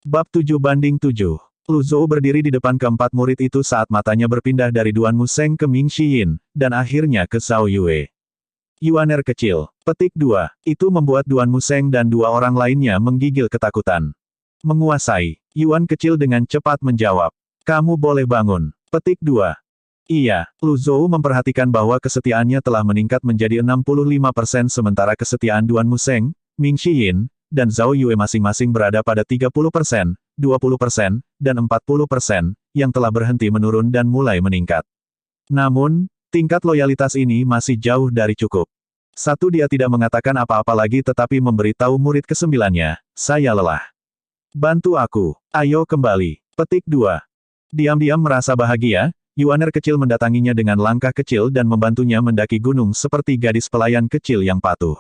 Bab 7-7. Lu Zhou berdiri di depan keempat murid itu saat matanya berpindah dari Duan Museng ke Ming Xiyin, dan akhirnya ke Zhao Yue. Yuaner kecil. Petik 2. Itu membuat Duan Museng dan dua orang lainnya menggigil ketakutan. Menguasai. Yuan kecil dengan cepat menjawab. Kamu boleh bangun. Petik 2. Iya, Lu Zhou memperhatikan bahwa kesetiaannya telah meningkat menjadi 65% sementara kesetiaan Duan Museng, Ming Xiyin, dan Zhao Yue masing-masing berada pada 30%, 20%, dan 40%, yang telah berhenti menurun dan mulai meningkat. Namun, tingkat loyalitas ini masih jauh dari cukup. Satu, dia tidak mengatakan apa-apa lagi tetapi memberitahu murid kesembilannya, saya lelah. Bantu aku, ayo kembali. Petik 2. Diam-diam merasa bahagia, Yuaner kecil mendatanginya dengan langkah kecil dan membantunya mendaki gunung seperti gadis pelayan kecil yang patuh.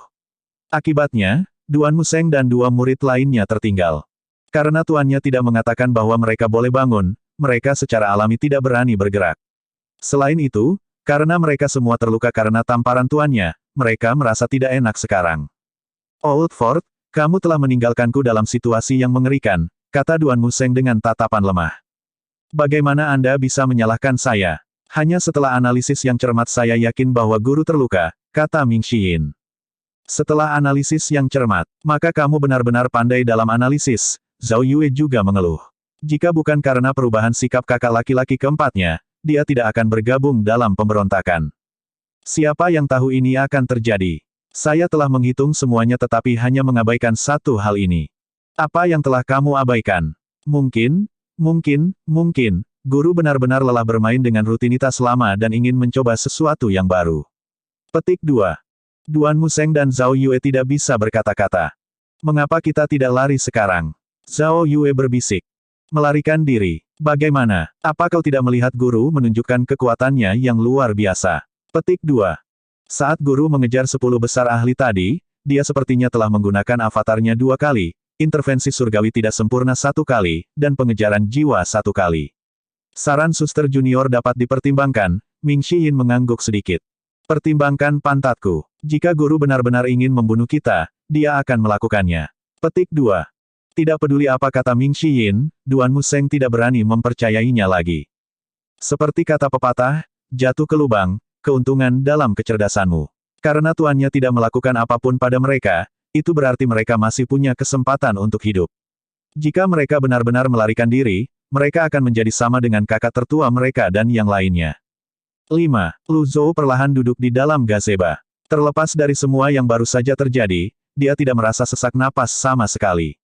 Akibatnya, Duan Museng dan dua murid lainnya tertinggal. Karena tuannya tidak mengatakan bahwa mereka boleh bangun, mereka secara alami tidak berani bergerak. Selain itu, karena mereka semua terluka karena tamparan tuannya, mereka merasa tidak enak sekarang. Old Ford, kamu telah meninggalkanku dalam situasi yang mengerikan, kata Duan Museng dengan tatapan lemah. Bagaimana Anda bisa menyalahkan saya? Hanya setelah analisis yang cermat saya yakin bahwa guru terluka, kata Ming Xiyin. Setelah analisis yang cermat, maka kamu benar-benar pandai dalam analisis, Zhao Yue juga mengeluh. Jika bukan karena perubahan sikap kakak laki-laki keempatnya, dia tidak akan bergabung dalam pemberontakan. Siapa yang tahu ini akan terjadi? Saya telah menghitung semuanya tetapi hanya mengabaikan satu hal ini. Apa yang telah kamu abaikan? Mungkin, guru benar-benar lelah bermain dengan rutinitas lama dan ingin mencoba sesuatu yang baru. Petik 2. Duan Museng dan Zhao Yue tidak bisa berkata-kata. Mengapa kita tidak lari sekarang? Zhao Yue berbisik. Melarikan diri. Bagaimana? Apa kau tidak melihat guru menunjukkan kekuatannya yang luar biasa? Petik 2. Saat guru mengejar 10 besar ahli tadi, dia sepertinya telah menggunakan avatarnya 2 kali, intervensi surgawi tidak sempurna 1 kali, dan pengejaran jiwa 1 kali. Saran suster junior dapat dipertimbangkan, Ming Xiyin mengangguk sedikit. Pertimbangkan pantatku. Jika guru benar-benar ingin membunuh kita, dia akan melakukannya. Petik 2. Tidak peduli apa kata Ming Xiyin, Duan Museng tidak berani mempercayainya lagi. Seperti kata pepatah, jatuh ke lubang, keuntungan dalam kecerdasanmu. Karena tuannya tidak melakukan apapun pada mereka, itu berarti mereka masih punya kesempatan untuk hidup. Jika mereka benar-benar melarikan diri, mereka akan menjadi sama dengan kakak tertua mereka dan yang lainnya. 5. Lu Zhou perlahan duduk di dalam gazebo. Terlepas dari semua yang baru saja terjadi, dia tidak merasa sesak napas sama sekali.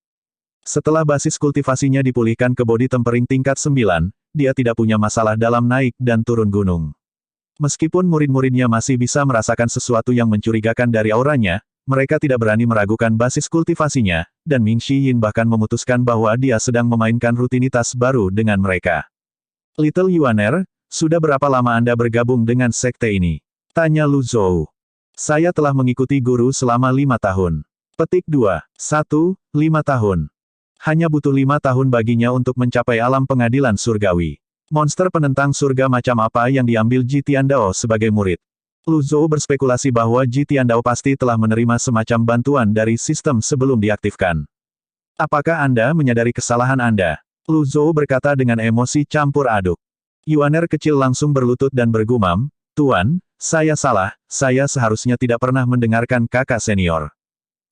Setelah basis kultivasinya dipulihkan ke bodi tempering tingkat 9, dia tidak punya masalah dalam naik dan turun gunung. Meskipun murid-muridnya masih bisa merasakan sesuatu yang mencurigakan dari auranya, mereka tidak berani meragukan basis kultivasinya, dan Ming Xiyin bahkan memutuskan bahwa dia sedang memainkan rutinitas baru dengan mereka. Little Yuaner, sudah berapa lama Anda bergabung dengan sekte ini? Tanya Lu Zhou. Saya telah mengikuti guru selama 5 tahun. Petik 2. 1. 5 tahun. Hanya butuh 5 tahun baginya untuk mencapai alam pengadilan surgawi. Monster penentang surga macam apa yang diambil Ji Tiandao sebagai murid? Lu Zhou berspekulasi bahwa Ji Tiandao pasti telah menerima semacam bantuan dari sistem sebelum diaktifkan. Apakah Anda menyadari kesalahan Anda? Lu Zhou berkata dengan emosi campur aduk. Yuaner kecil langsung berlutut dan bergumam, Tuan, saya salah, saya seharusnya tidak pernah mendengarkan kakak senior.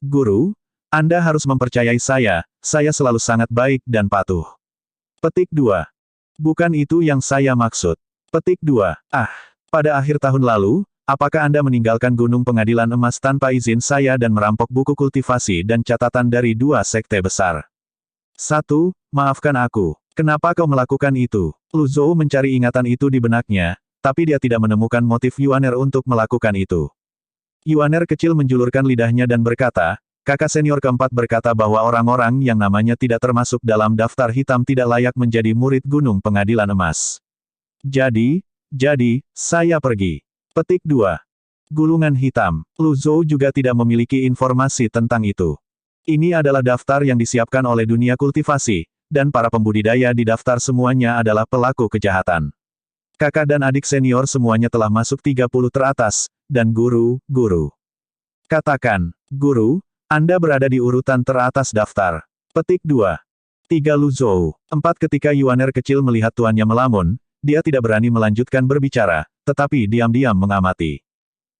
Guru, Anda harus mempercayai saya selalu sangat baik dan patuh. Petik 2. Bukan itu yang saya maksud. Petik 2. Pada akhir tahun lalu, apakah Anda meninggalkan Gunung Pengadilan Emas tanpa izin saya dan merampok buku kultivasi dan catatan dari 2 sekte besar? 1. Maafkan aku. Kenapa kau melakukan itu? Lu Zhou mencari ingatan itu di benaknya, tapi dia tidak menemukan motif Yuaner untuk melakukan itu. Yuaner kecil menjulurkan lidahnya dan berkata, kakak senior keempat berkata bahwa orang-orang yang namanya tidak termasuk dalam daftar hitam tidak layak menjadi murid Gunung Pengadilan Emas. Jadi, saya pergi. Petik 2. Gulungan hitam. Lu Zhou juga tidak memiliki informasi tentang itu. Ini adalah daftar yang disiapkan oleh dunia kultivasi, dan para pembudidaya di daftar semuanya adalah pelaku kejahatan. Kakak dan adik senior semuanya telah masuk 30 teratas, dan guru. Katakan, guru, Anda berada di urutan teratas daftar. Petik 2. 3 Lu Zhou. 4 Ketika Yuaner kecil melihat tuannya melamun, dia tidak berani melanjutkan berbicara, tetapi diam-diam mengamati.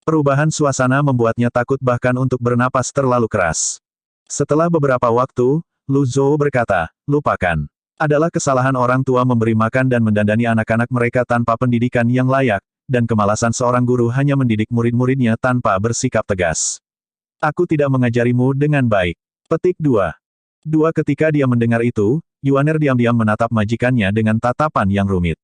Perubahan suasana membuatnya takut bahkan untuk bernapas terlalu keras. Setelah beberapa waktu, Lu Zhou berkata, lupakan. Adalah kesalahan orang tua memberi makan dan mendandani anak-anak mereka tanpa pendidikan yang layak, dan kemalasan seorang guru hanya mendidik murid-muridnya tanpa bersikap tegas. Aku tidak mengajarimu dengan baik. Petik 2. Ketika dia mendengar itu, Yuaner diam-diam menatap majikannya dengan tatapan yang rumit.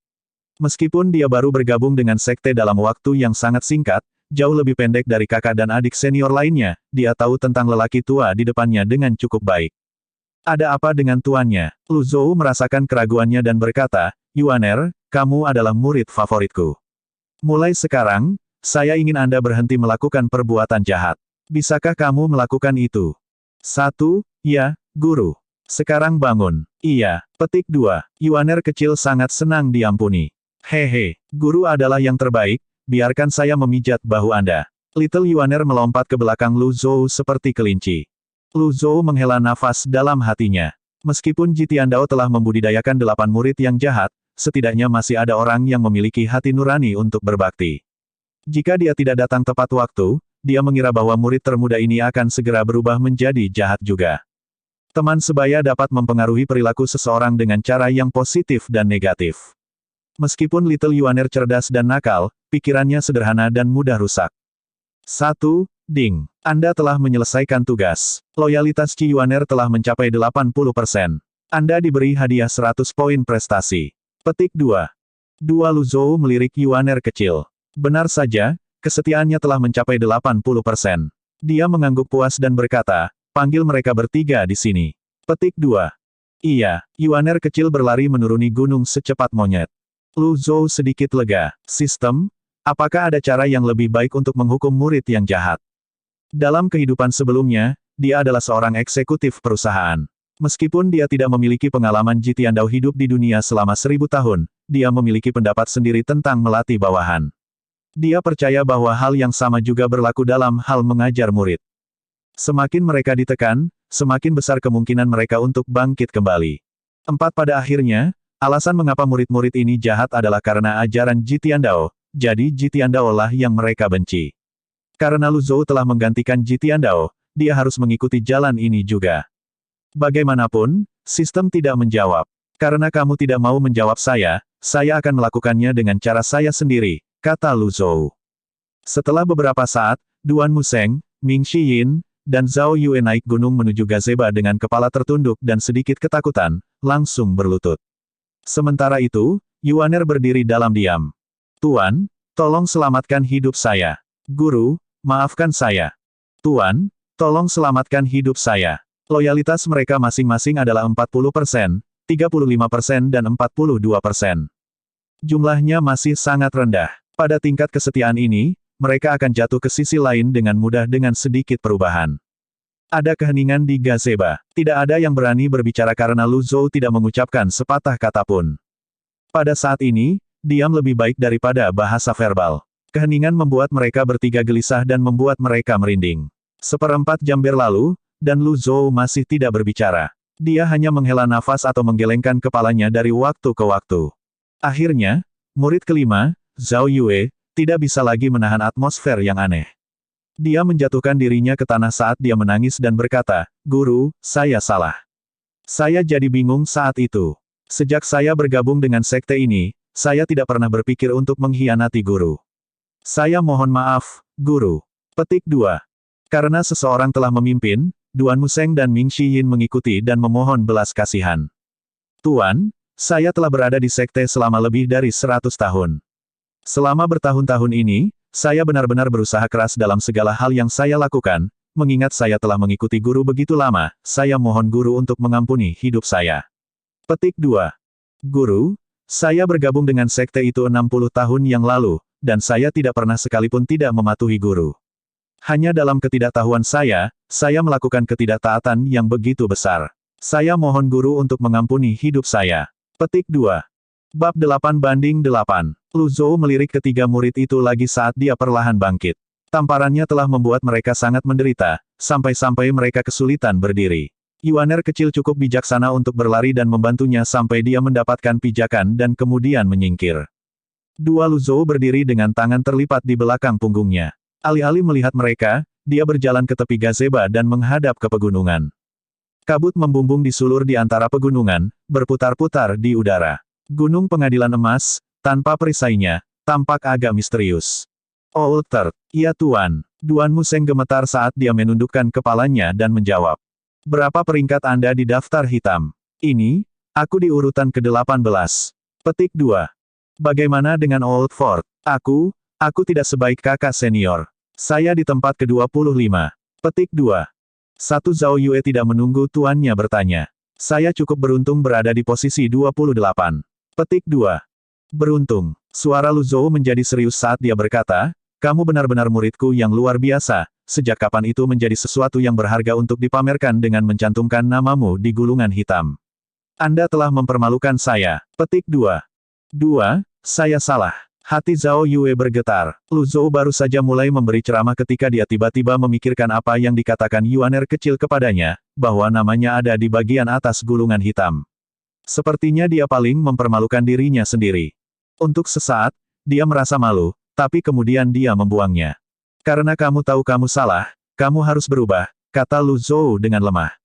Meskipun dia baru bergabung dengan sekte dalam waktu yang sangat singkat, jauh lebih pendek dari kakak dan adik senior lainnya, dia tahu tentang lelaki tua di depannya dengan cukup baik. Ada apa dengan tuannya? Lu Zhou merasakan keraguannya dan berkata, Yuaner, kamu adalah murid favoritku. Mulai sekarang, saya ingin Anda berhenti melakukan perbuatan jahat. Bisakah kamu melakukan itu? 1. Ya, Guru. Sekarang bangun. Iya. Petik 2. Yuaner kecil sangat senang diampuni. Hehe, guru adalah yang terbaik, biarkan saya memijat bahu Anda. Little Yuaner melompat ke belakang Lu Zhou seperti kelinci. Lu Zhou menghela nafas dalam hatinya. Meskipun Jitiandao telah membudidayakan 8 murid yang jahat, setidaknya masih ada orang yang memiliki hati nurani untuk berbakti. Jika dia tidak datang tepat waktu, dia mengira bahwa murid termuda ini akan segera berubah menjadi jahat juga. Teman sebaya dapat mempengaruhi perilaku seseorang dengan cara yang positif dan negatif. Meskipun Little Yuaner cerdas dan nakal, pikirannya sederhana dan mudah rusak. 1. Ding. Anda telah menyelesaikan tugas. Loyalitas Qi Yuaner telah mencapai 80%. Anda diberi hadiah 100 poin prestasi. Petik 2. Lu Zhou melirik Yuaner kecil. Benar saja, kesetiaannya telah mencapai 80%. Dia mengangguk puas dan berkata, panggil mereka bertiga di sini. Petik 2. Iya, Yuaner kecil berlari menuruni gunung secepat monyet. Lu Zhou sedikit lega. Sistem? Apakah ada cara yang lebih baik untuk menghukum murid yang jahat? Dalam kehidupan sebelumnya, dia adalah seorang eksekutif perusahaan. Meskipun dia tidak memiliki pengalaman Jitiandao hidup di dunia selama 1000 tahun, dia memiliki pendapat sendiri tentang melatih bawahan. Dia percaya bahwa hal yang sama juga berlaku dalam hal mengajar murid. Semakin mereka ditekan, semakin besar kemungkinan mereka untuk bangkit kembali. 4 Pada akhirnya, alasan mengapa murid-murid ini jahat adalah karena ajaran Jitiandao, jadi Jitiandao lah yang mereka benci. Karena Lu Zhou telah menggantikan Jitiandao, dia harus mengikuti jalan ini juga. Bagaimanapun, sistem tidak menjawab. Karena kamu tidak mau menjawab saya akan melakukannya dengan cara saya sendiri, kata Lu Zhou. Setelah beberapa saat, Duan Museng, Ming Xiyin, dan Zhao Yue naik gunung menuju gazebo dengan kepala tertunduk dan sedikit ketakutan, langsung berlutut. Sementara itu, Yuaner berdiri dalam diam. Tuan, tolong selamatkan hidup saya. Guru, maafkan saya. Tuan, tolong selamatkan hidup saya. Loyalitas mereka masing-masing adalah 40%, 35% dan 42%. Jumlahnya masih sangat rendah. Pada tingkat kesetiaan ini, mereka akan jatuh ke sisi lain dengan mudah dengan sedikit perubahan. Ada keheningan di gazebo. Tidak ada yang berani berbicara karena Lu Zhou tidak mengucapkan sepatah kata pun. Pada saat ini, diam lebih baik daripada bahasa verbal. Keheningan membuat mereka bertiga gelisah dan membuat mereka merinding. 1/4 jam berlalu, dan Lu Zhou masih tidak berbicara. Dia hanya menghela nafas atau menggelengkan kepalanya dari waktu ke waktu. Akhirnya, murid kelima, Zhao Yue, tidak bisa lagi menahan atmosfer yang aneh. Dia menjatuhkan dirinya ke tanah saat dia menangis dan berkata, Guru, saya salah. Saya jadi bingung saat itu. Sejak saya bergabung dengan sekte ini, saya tidak pernah berpikir untuk mengkhianati guru. Saya mohon maaf, Guru. Petik 2. Karena seseorang telah memimpin, Duan Museng dan Ming Xiyin mengikuti dan memohon belas kasihan. Tuan, saya telah berada di sekte selama lebih dari 100 tahun. Selama bertahun-tahun ini, saya benar-benar berusaha keras dalam segala hal yang saya lakukan, mengingat saya telah mengikuti guru begitu lama, saya mohon guru untuk mengampuni hidup saya. Petik 2. Guru, saya bergabung dengan sekte itu 60 tahun yang lalu, dan saya tidak pernah sekalipun tidak mematuhi guru. Hanya dalam ketidaktahuan saya melakukan ketidaktaatan yang begitu besar. Saya mohon guru untuk mengampuni hidup saya. Petik 2. Bab 8/8. Lu Zhou melirik ketiga murid itu lagi saat dia perlahan bangkit. Tamparannya telah membuat mereka sangat menderita, sampai-sampai mereka kesulitan berdiri. Yuaner kecil cukup bijaksana untuk berlari dan membantunya sampai dia mendapatkan pijakan dan kemudian menyingkir. Dua Luzhou berdiri dengan tangan terlipat di belakang punggungnya. Alih-alih melihat mereka, dia berjalan ke tepi gazebo dan menghadap ke pegunungan. Kabut membumbung di sulur di antara pegunungan, berputar-putar di udara. Gunung Pengadilan Emas, tanpa perisainya, tampak agak misterius. Old Third, ya Tuan. Duan Museng gemetar saat dia menundukkan kepalanya dan menjawab. Berapa peringkat Anda di daftar hitam? Ini, aku di urutan ke-18. Petik 2. Bagaimana dengan Old Fort? Aku tidak sebaik kakak senior. Saya di tempat ke-25. Petik 2. Satu Zhao Yue tidak menunggu tuannya bertanya. Saya cukup beruntung berada di posisi 28. Petik 2. Beruntung. Suara Lu Zhou menjadi serius saat dia berkata, kamu benar-benar muridku yang luar biasa. Sejak kapan itu menjadi sesuatu yang berharga untuk dipamerkan dengan mencantumkan namamu di gulungan hitam? Anda telah mempermalukan saya. Petik 2. Saya salah. Hati Zhao Yue bergetar. Lu Zhou baru saja mulai memberi ceramah ketika dia tiba-tiba memikirkan apa yang dikatakan Yuaner kecil kepadanya, bahwa namanya ada di bagian atas gulungan hitam. Sepertinya dia paling mempermalukan dirinya sendiri. Untuk sesaat, dia merasa malu, tapi kemudian dia membuangnya. Karena kamu tahu kamu salah, kamu harus berubah, kata Lu Zhou dengan lemah.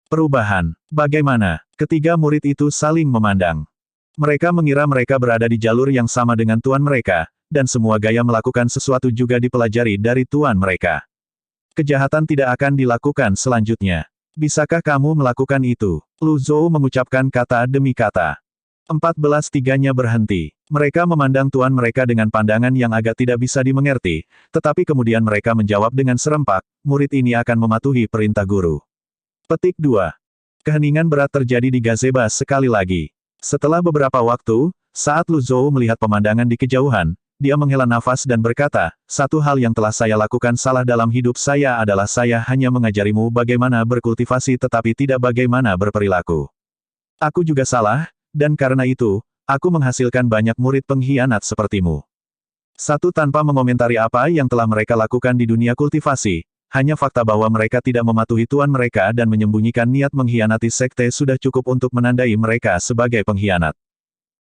Perubahan. Bagaimana? Ketiga murid itu saling memandang. Mereka mengira mereka berada di jalur yang sama dengan tuan mereka, dan semua gaya melakukan sesuatu juga dipelajari dari tuan mereka. Kejahatan tidak akan dilakukan selanjutnya. Bisakah kamu melakukan itu? Lu Zhou mengucapkan kata demi kata. 14-3-nya berhenti. Mereka memandang tuan mereka dengan pandangan yang agak tidak bisa dimengerti, tetapi kemudian mereka menjawab dengan serempak, murid ini akan mematuhi perintah guru. Petik 2. Keheningan berat terjadi di gazebo sekali lagi. Setelah beberapa waktu, saat Lu Zhou melihat pemandangan di kejauhan, dia menghela nafas dan berkata, satu hal yang telah saya lakukan salah dalam hidup saya adalah saya hanya mengajarimu bagaimana berkultivasi tetapi tidak bagaimana berperilaku. Aku juga salah, dan karena itu, aku menghasilkan banyak murid pengkhianat sepertimu. Satu tanpa mengomentari apa yang telah mereka lakukan di dunia kultivasi, hanya fakta bahwa mereka tidak mematuhi tuan mereka dan menyembunyikan niat mengkhianati sekte sudah cukup untuk menandai mereka sebagai pengkhianat.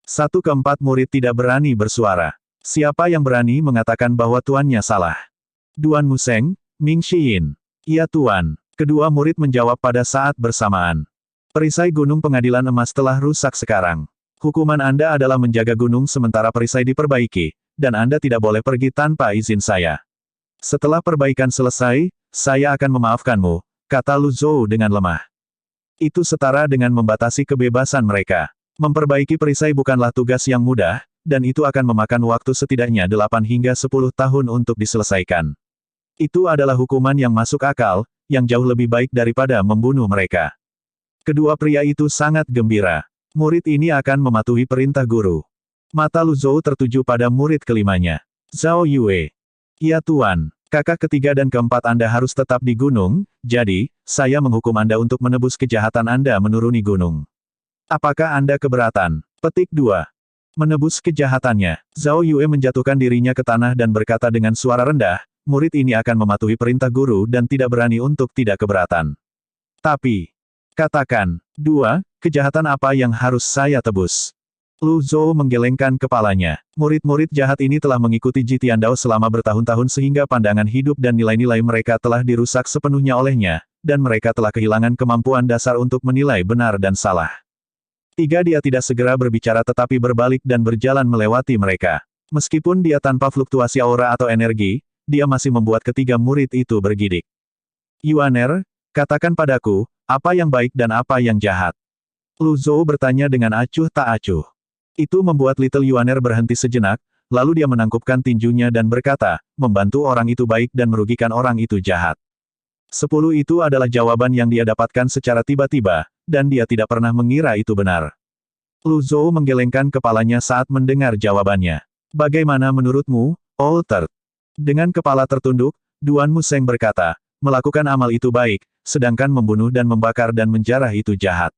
1/4 murid tidak berani bersuara. Siapa yang berani mengatakan bahwa tuannya salah? Duan Museng, Ming Xiyin. Iya tuan. Kedua murid menjawab pada saat bersamaan. Perisai Gunung Pengadilan Emas telah rusak sekarang. Hukuman Anda adalah menjaga gunung sementara perisai diperbaiki, dan Anda tidak boleh pergi tanpa izin saya. Setelah perbaikan selesai, saya akan memaafkanmu, kata Lu Zhou dengan lemah. Itu setara dengan membatasi kebebasan mereka. Memperbaiki perisai bukanlah tugas yang mudah, dan itu akan memakan waktu setidaknya 8 hingga 10 tahun untuk diselesaikan. Itu adalah hukuman yang masuk akal, yang jauh lebih baik daripada membunuh mereka. Kedua pria itu sangat gembira. Murid ini akan mematuhi perintah guru. Mata Lu Zhou tertuju pada murid kelimanya. Zhao Yue. Ya tuan, kakak ketiga dan keempat Anda harus tetap di gunung, jadi, saya menghukum Anda untuk menebus kejahatan Anda menuruni gunung. Apakah Anda keberatan? Petik 2. Menebus kejahatannya. Zhao Yue menjatuhkan dirinya ke tanah dan berkata dengan suara rendah, murid ini akan mematuhi perintah guru dan tidak berani untuk tidak keberatan. Tapi, katakan, 2, kejahatan apa yang harus saya tebus? Lu Zhou menggelengkan kepalanya. Murid-murid jahat ini telah mengikuti Ji Tiandao selama bertahun-tahun sehingga pandangan hidup dan nilai-nilai mereka telah dirusak sepenuhnya olehnya, dan mereka telah kehilangan kemampuan dasar untuk menilai benar dan salah. 3. Dia tidak segera berbicara tetapi berbalik dan berjalan melewati mereka. Meskipun dia tanpa fluktuasi aura atau energi, dia masih membuat ketiga murid itu bergidik. Yuaner, katakan padaku, apa yang baik dan apa yang jahat? Lu Zhou bertanya dengan acuh tak acuh. Itu membuat Little Yuaner berhenti sejenak, lalu dia menangkupkan tinjunya dan berkata, membantu orang itu baik dan merugikan orang itu jahat. 10 itu adalah jawaban yang dia dapatkan secara tiba-tiba, dan dia tidak pernah mengira itu benar. Lu Zhou menggelengkan kepalanya saat mendengar jawabannya. Bagaimana menurutmu, Old Third? Dengan kepala tertunduk, Duan Museng berkata, melakukan amal itu baik, sedangkan membunuh dan membakar dan menjarah itu jahat.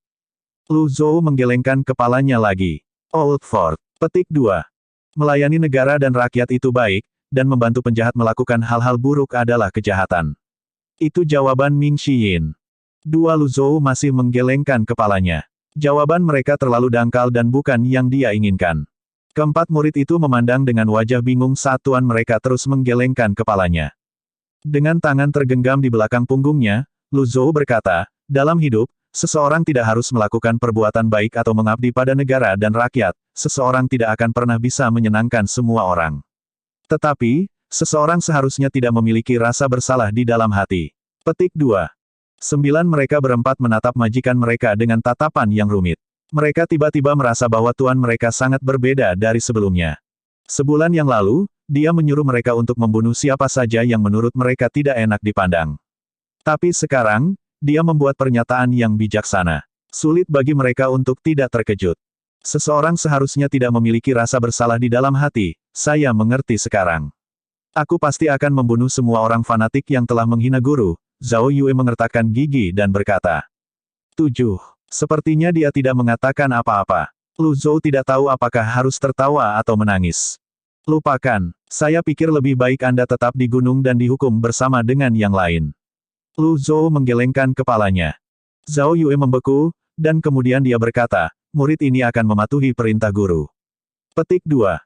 Lu Zhou menggelengkan kepalanya lagi. Old Fort. Petik 2. Melayani negara dan rakyat itu baik, dan membantu penjahat melakukan hal-hal buruk adalah kejahatan. Itu jawaban Ming Xiyin. Dua Lu Zhou masih menggelengkan kepalanya. Jawaban mereka terlalu dangkal dan bukan yang dia inginkan. Keempat murid itu memandang dengan wajah bingung saat tuan mereka terus menggelengkan kepalanya. Dengan tangan tergenggam di belakang punggungnya, Lu Zhou berkata, dalam hidup, seseorang tidak harus melakukan perbuatan baik atau mengabdi pada negara dan rakyat, seseorang tidak akan pernah bisa menyenangkan semua orang. Tetapi, seseorang seharusnya tidak memiliki rasa bersalah di dalam hati. Petik 2. 9 mereka berempat menatap majikan mereka dengan tatapan yang rumit. Mereka tiba-tiba merasa bahwa tuan mereka sangat berbeda dari sebelumnya. Sebulan yang lalu, dia menyuruh mereka untuk membunuh siapa saja yang menurut mereka tidak enak dipandang. Tapi sekarang, dia membuat pernyataan yang bijaksana. Sulit bagi mereka untuk tidak terkejut. Seseorang seharusnya tidak memiliki rasa bersalah di dalam hati, saya mengerti sekarang. Aku pasti akan membunuh semua orang fanatik yang telah menghina guru. Zhao Yue mengertakkan gigi dan berkata. 7. Sepertinya dia tidak mengatakan apa-apa. Lu Zhou tidak tahu apakah harus tertawa atau menangis. Lupakan, saya pikir lebih baik Anda tetap di gunung dan dihukum bersama dengan yang lain. Lu Zhou menggelengkan kepalanya. Zhao Yue membeku, dan kemudian dia berkata, murid ini akan mematuhi perintah guru. Petik 2.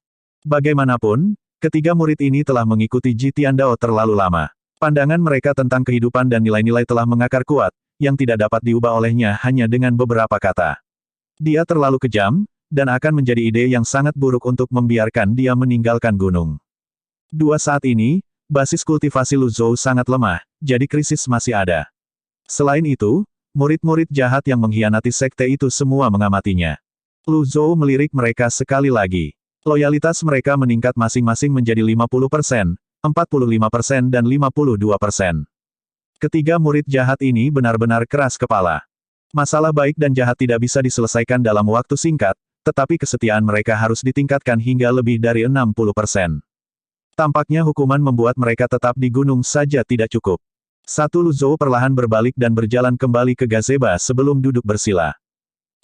Bagaimanapun, ketiga murid ini telah mengikuti Ji Tiandao terlalu lama. Pandangan mereka tentang kehidupan dan nilai-nilai telah mengakar kuat, yang tidak dapat diubah olehnya hanya dengan beberapa kata. Dia terlalu kejam, dan akan menjadi ide yang sangat buruk untuk membiarkan dia meninggalkan gunung. Saat ini, basis kultivasi Lu Zhou sangat lemah, jadi krisis masih ada. Selain itu, murid-murid jahat yang mengkhianati sekte itu semua mengamatinya. Lu Zhou melirik mereka sekali lagi. Loyalitas mereka meningkat masing-masing menjadi 50%, 45% dan 52%. Ketiga murid jahat ini benar-benar keras kepala. Masalah baik dan jahat tidak bisa diselesaikan dalam waktu singkat, tetapi kesetiaan mereka harus ditingkatkan hingga lebih dari 60%. Tampaknya hukuman membuat mereka tetap di gunung saja tidak cukup. Lu Zhou perlahan berbalik dan berjalan kembali ke gazebo sebelum duduk bersila.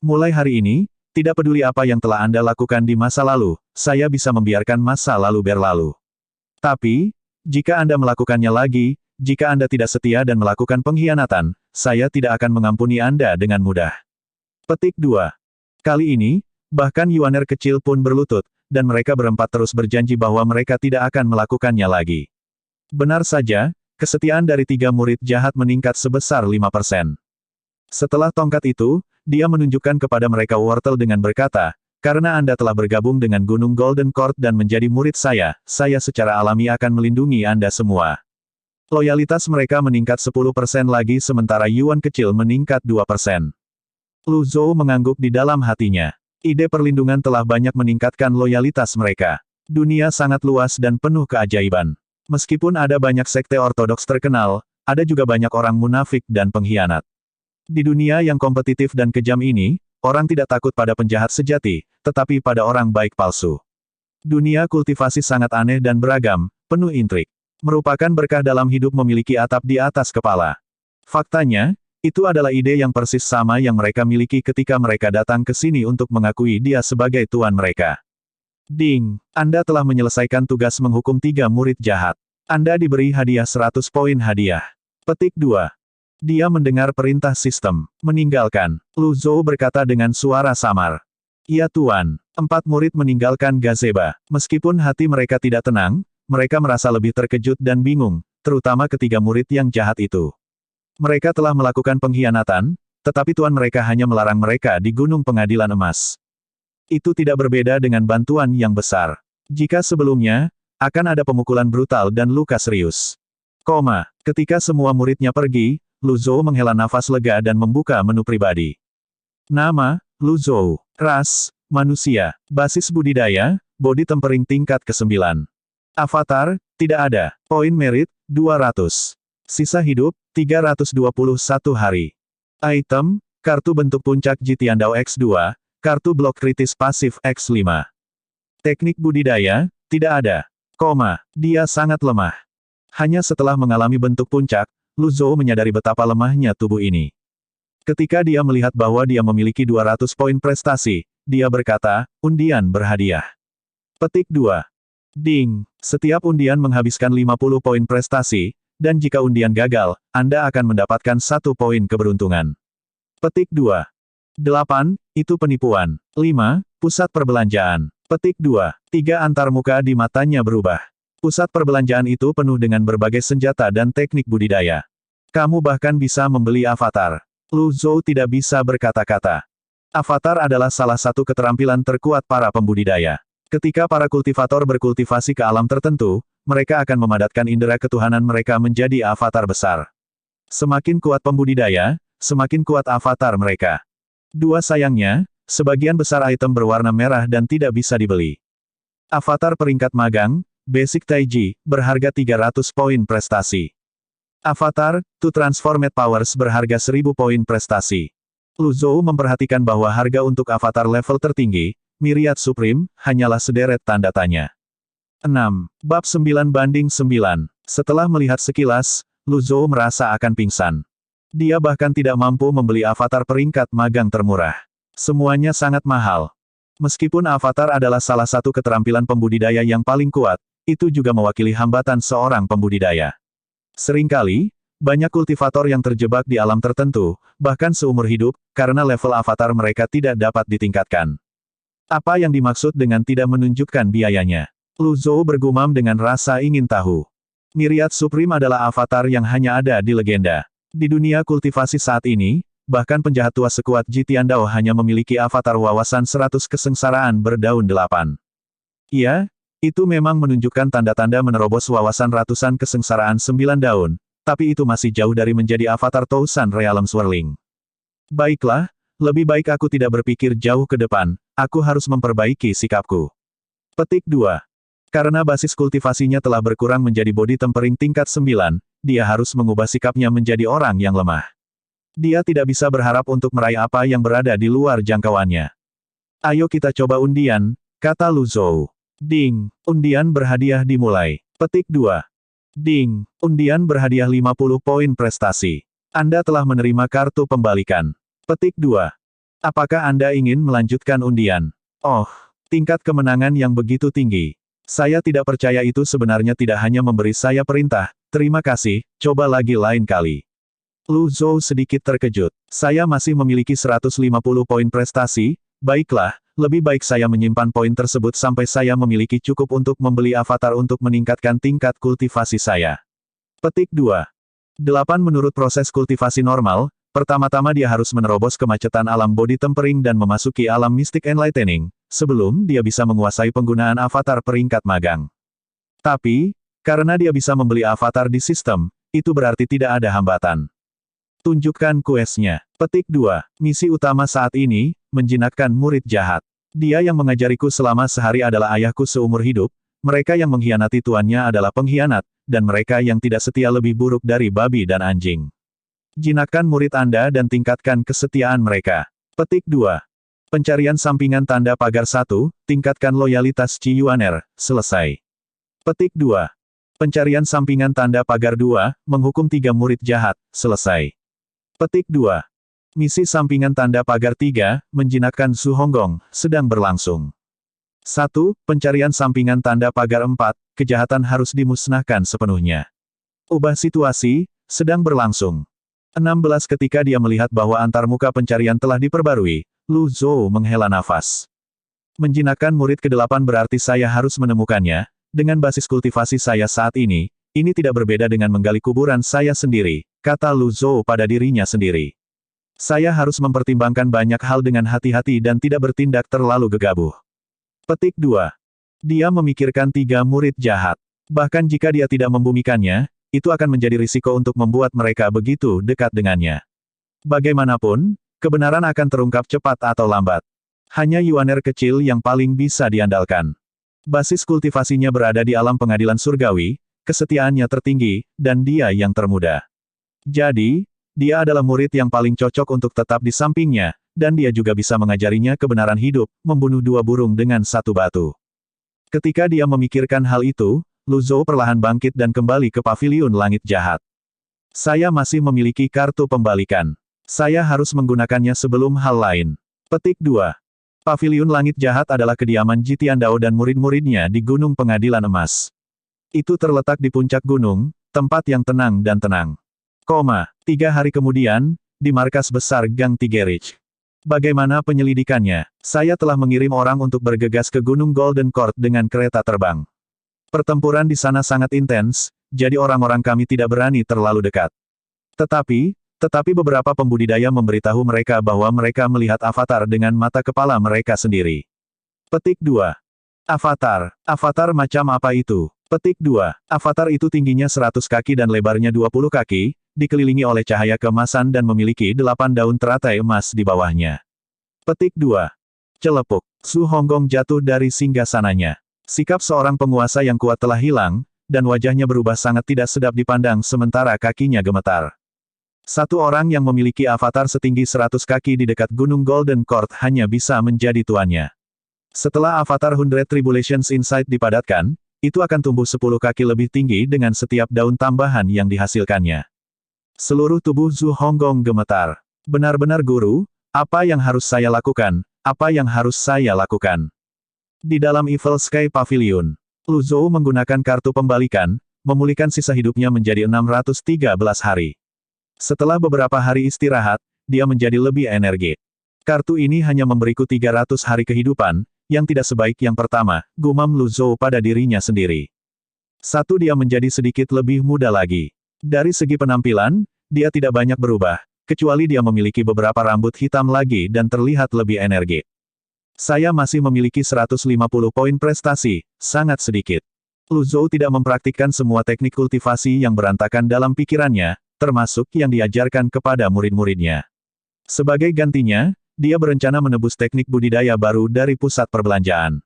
Mulai hari ini, tidak peduli apa yang telah Anda lakukan di masa lalu, saya bisa membiarkan masa lalu berlalu. Tapi, jika Anda melakukannya lagi, jika Anda tidak setia dan melakukan pengkhianatan, saya tidak akan mengampuni Anda dengan mudah. Petik 2. Kali ini, bahkan Yuaner kecil pun berlutut, dan mereka berempat terus berjanji bahwa mereka tidak akan melakukannya lagi. Benar saja, kesetiaan dari tiga murid jahat meningkat sebesar 5%. Setelah tongkat itu, dia menunjukkan kepada mereka wortel dengan berkata, karena Anda telah bergabung dengan Gunung Golden Court dan menjadi murid saya secara alami akan melindungi Anda semua. Loyalitas mereka meningkat 10% lagi sementara Yuan kecil meningkat 2%. Lu Zhou mengangguk di dalam hatinya. Ide perlindungan telah banyak meningkatkan loyalitas mereka. Dunia sangat luas dan penuh keajaiban. Meskipun ada banyak sekte ortodoks terkenal, ada juga banyak orang munafik dan pengkhianat. Di dunia yang kompetitif dan kejam ini, orang tidak takut pada penjahat sejati, tetapi pada orang baik palsu. Dunia kultivasi sangat aneh dan beragam, penuh intrik. Merupakan berkah dalam hidup memiliki atap di atas kepala. Faktanya, itu adalah ide yang persis sama yang mereka miliki ketika mereka datang ke sini untuk mengakui dia sebagai tuan mereka. Ding, Anda telah menyelesaikan tugas menghukum tiga murid jahat. Anda diberi hadiah 100 poin hadiah. Petik 2. Dia mendengar perintah sistem. Meninggalkan. Lu Zhou berkata dengan suara samar. Ya Tuan. 4 murid meninggalkan gazebo. Meskipun hati mereka tidak tenang, mereka merasa lebih terkejut dan bingung, terutama ketiga murid yang jahat itu. Mereka telah melakukan pengkhianatan, tetapi Tuan mereka hanya melarang mereka di Gunung Pengadilan Emas. Itu tidak berbeda dengan bantuan yang besar. Jika sebelumnya, akan ada pemukulan brutal dan luka serius. Ketika semua muridnya pergi, Lu Zhou menghela nafas lega dan membuka menu pribadi. Nama, Lu Zhou. Ras, manusia. Basis budidaya, body tempering tingkat ke-9. Avatar, tidak ada. Poin merit, 200. Sisa hidup, 321 hari. Item, kartu bentuk puncak Ji Tiandao X2, kartu blok kritis pasif X5. Teknik budidaya, tidak ada. Dia sangat lemah. Hanya setelah mengalami bentuk puncak, Lu Zhou menyadari betapa lemahnya tubuh ini. Ketika dia melihat bahwa dia memiliki 200 poin prestasi, dia berkata, undian berhadiah. Petik 2. Ding. Setiap undian menghabiskan 50 poin prestasi, dan jika undian gagal, Anda akan mendapatkan 1 poin keberuntungan. Petik 2. 8. Itu penipuan. 5. Pusat perbelanjaan. Petik 2. 3 antarmuka di matanya berubah. Pusat perbelanjaan itu penuh dengan berbagai senjata dan teknik budidaya. Kamu bahkan bisa membeli avatar. Lu Zhou tidak bisa berkata-kata. Avatar adalah salah satu keterampilan terkuat para pembudidaya. Ketika para kultivator berkultivasi ke alam tertentu, mereka akan memadatkan indera ketuhanan mereka menjadi avatar besar. Semakin kuat pembudidaya, semakin kuat avatar mereka. Sayangnya, sebagian besar item berwarna merah dan tidak bisa dibeli. Avatar peringkat magang, Basic Taiji, berharga 300 poin prestasi. Avatar, To Transformed Powers berharga 1000 poin prestasi. Lu Zhou memperhatikan bahwa harga untuk avatar level tertinggi, Myriad Supreme, hanyalah sederet tanda tanya. 6. Bab 9/9. Setelah melihat sekilas, Lu Zhou merasa akan pingsan. Dia bahkan tidak mampu membeli avatar peringkat magang termurah. Semuanya sangat mahal. Meskipun avatar adalah salah satu keterampilan pembudidaya yang paling kuat, itu juga mewakili hambatan seorang pembudidaya. Seringkali, banyak kultivator yang terjebak di alam tertentu, bahkan seumur hidup, karena level avatar mereka tidak dapat ditingkatkan. Apa yang dimaksud dengan tidak menunjukkan biayanya? Lu Zhou bergumam dengan rasa ingin tahu. Myriad Supreme adalah avatar yang hanya ada di legenda. Di dunia kultivasi saat ini, bahkan penjahat tua sekuat Ji Tiandao hanya memiliki avatar wawasan 100 kesengsaraan berdaun 8. Iya, itu memang menunjukkan tanda-tanda menerobos wawasan ratusan kesengsaraan 9 daun. Tapi itu masih jauh dari menjadi avatar Tousan Realm Swirling. Baiklah, lebih baik aku tidak berpikir jauh ke depan, aku harus memperbaiki sikapku. Petik 2. Karena basis kultivasinya telah berkurang menjadi body tempering tingkat 9, dia harus mengubah sikapnya menjadi orang yang lemah. Dia tidak bisa berharap untuk meraih apa yang berada di luar jangkauannya. Ayo kita coba undian, kata Lu Zhou. Ding, undian berhadiah dimulai. Petik 2. Ding, undian berhadiah 50 poin prestasi. Anda telah menerima kartu pembalikan. Petik 2. Apakah Anda ingin melanjutkan undian? Oh, tingkat kemenangan yang begitu tinggi. Saya tidak percaya itu sebenarnya tidak hanya memberi saya perintah, terima kasih, coba lagi lain kali. Lu Zhou sedikit terkejut. Saya masih memiliki 150 poin prestasi, baiklah, lebih baik saya menyimpan poin tersebut sampai saya memiliki cukup untuk membeli avatar untuk meningkatkan tingkat kultivasi saya. Petik 2. 8. Menurut proses kultivasi normal, pertama-tama dia harus menerobos kemacetan alam body tempering dan memasuki alam Mystic Enlightening, sebelum dia bisa menguasai penggunaan avatar peringkat magang. Tapi, karena dia bisa membeli avatar di sistem, itu berarti tidak ada hambatan. Tunjukkan quest-nya. Petik 2. Misi utama saat ini, menjinakkan murid jahat. Dia yang mengajariku selama sehari adalah ayahku seumur hidup, mereka yang mengkhianati tuannya adalah pengkhianat, dan mereka yang tidak setia lebih buruk dari babi dan anjing. Jinakkan murid Anda dan tingkatkan kesetiaan mereka. Petik 2. Pencarian sampingan tanda pagar 1, tingkatkan loyalitas Qi Yuaner, selesai. Petik 2. Pencarian sampingan tanda pagar 2, menghukum 3 murid jahat, selesai. Petik 2. Misi sampingan tanda pagar 3, menjinakkan Su Honggong, sedang berlangsung. 1. Pencarian sampingan tanda pagar 4, kejahatan harus dimusnahkan sepenuhnya. Ubah situasi, sedang berlangsung. 16. Ketika dia melihat bahwa antarmuka pencarian telah diperbarui, Lu Zhou menghela nafas. Menjinakkan murid ke-8 berarti saya harus menemukannya, dengan basis kultivasi saya saat ini tidak berbeda dengan menggali kuburan saya sendiri, kata Lu Zhou pada dirinya sendiri. Saya harus mempertimbangkan banyak hal dengan hati-hati dan tidak bertindak terlalu gegabah. Petik 2. Dia memikirkan 3 murid jahat. Bahkan jika dia tidak membumikannya, itu akan menjadi risiko untuk membuat mereka begitu dekat dengannya. Bagaimanapun, kebenaran akan terungkap cepat atau lambat. Hanya Yuaner kecil yang paling bisa diandalkan. Basis kultivasinya berada di alam pengadilan surgawi, kesetiaannya tertinggi, dan dia yang termuda. Jadi, dia adalah murid yang paling cocok untuk tetap di sampingnya, dan dia juga bisa mengajarinya kebenaran hidup, membunuh 2 burung dengan 1 batu. Ketika dia memikirkan hal itu, Lu Zhou perlahan bangkit dan kembali ke paviliun langit jahat. Saya masih memiliki kartu pembalikan. Saya harus menggunakannya sebelum hal lain. Petik 2. Paviliun langit jahat adalah kediaman Ji Tiandao dan murid-muridnya di Gunung Pengadilan Emas. Itu terletak di puncak gunung, Tempat yang tenang dan tenang. 3 hari kemudian, di markas besar Gang Tigerich. Bagaimana penyelidikannya? Saya telah mengirim orang untuk bergegas ke Gunung Golden Court dengan kereta terbang. Pertempuran di sana sangat intens, jadi orang-orang kami tidak berani terlalu dekat. Tetapi beberapa pembudidaya memberitahu mereka bahwa mereka melihat avatar dengan mata kepala mereka sendiri. Petik 2. Avatar. Avatar macam apa itu? Petik 2. Avatar itu tingginya 100 kaki dan lebarnya 20 kaki, dikelilingi oleh cahaya keemasan dan memiliki 8 daun teratai emas di bawahnya. Petik 2. Celepuk. Su Honggong jatuh dari singgasananya. Sikap seorang penguasa yang kuat telah hilang, dan wajahnya berubah sangat tidak sedap dipandang sementara kakinya gemetar. Satu orang yang memiliki avatar setinggi 100 kaki di dekat Gunung Golden Court hanya bisa menjadi tuannya. Setelah avatar 100 Tribulations Insight dipadatkan, itu akan tumbuh 10 kaki lebih tinggi dengan setiap daun tambahan yang dihasilkannya. Seluruh tubuh Zhu Honggong gemetar. Benar-benar guru, apa yang harus saya lakukan? Apa yang harus saya lakukan? Di dalam Evil Sky Pavilion, Lu Zhou menggunakan kartu pembalikan, memulihkan sisa hidupnya menjadi 613 hari. Setelah beberapa hari istirahat, dia menjadi lebih energi. Kartu ini hanya memberiku 300 hari kehidupan, yang tidak sebaik yang pertama, gumam Lu Zhou pada dirinya sendiri. Dia menjadi sedikit lebih muda lagi. Dari segi penampilan, dia tidak banyak berubah, kecuali dia memiliki beberapa rambut hitam lagi dan terlihat lebih energi. Saya masih memiliki 150 poin prestasi, sangat sedikit. Lu Zhou tidak mempraktikkan semua teknik kultivasi yang berantakan dalam pikirannya, termasuk yang diajarkan kepada murid-muridnya. Sebagai gantinya, dia berencana menebus teknik budidaya baru dari pusat perbelanjaan.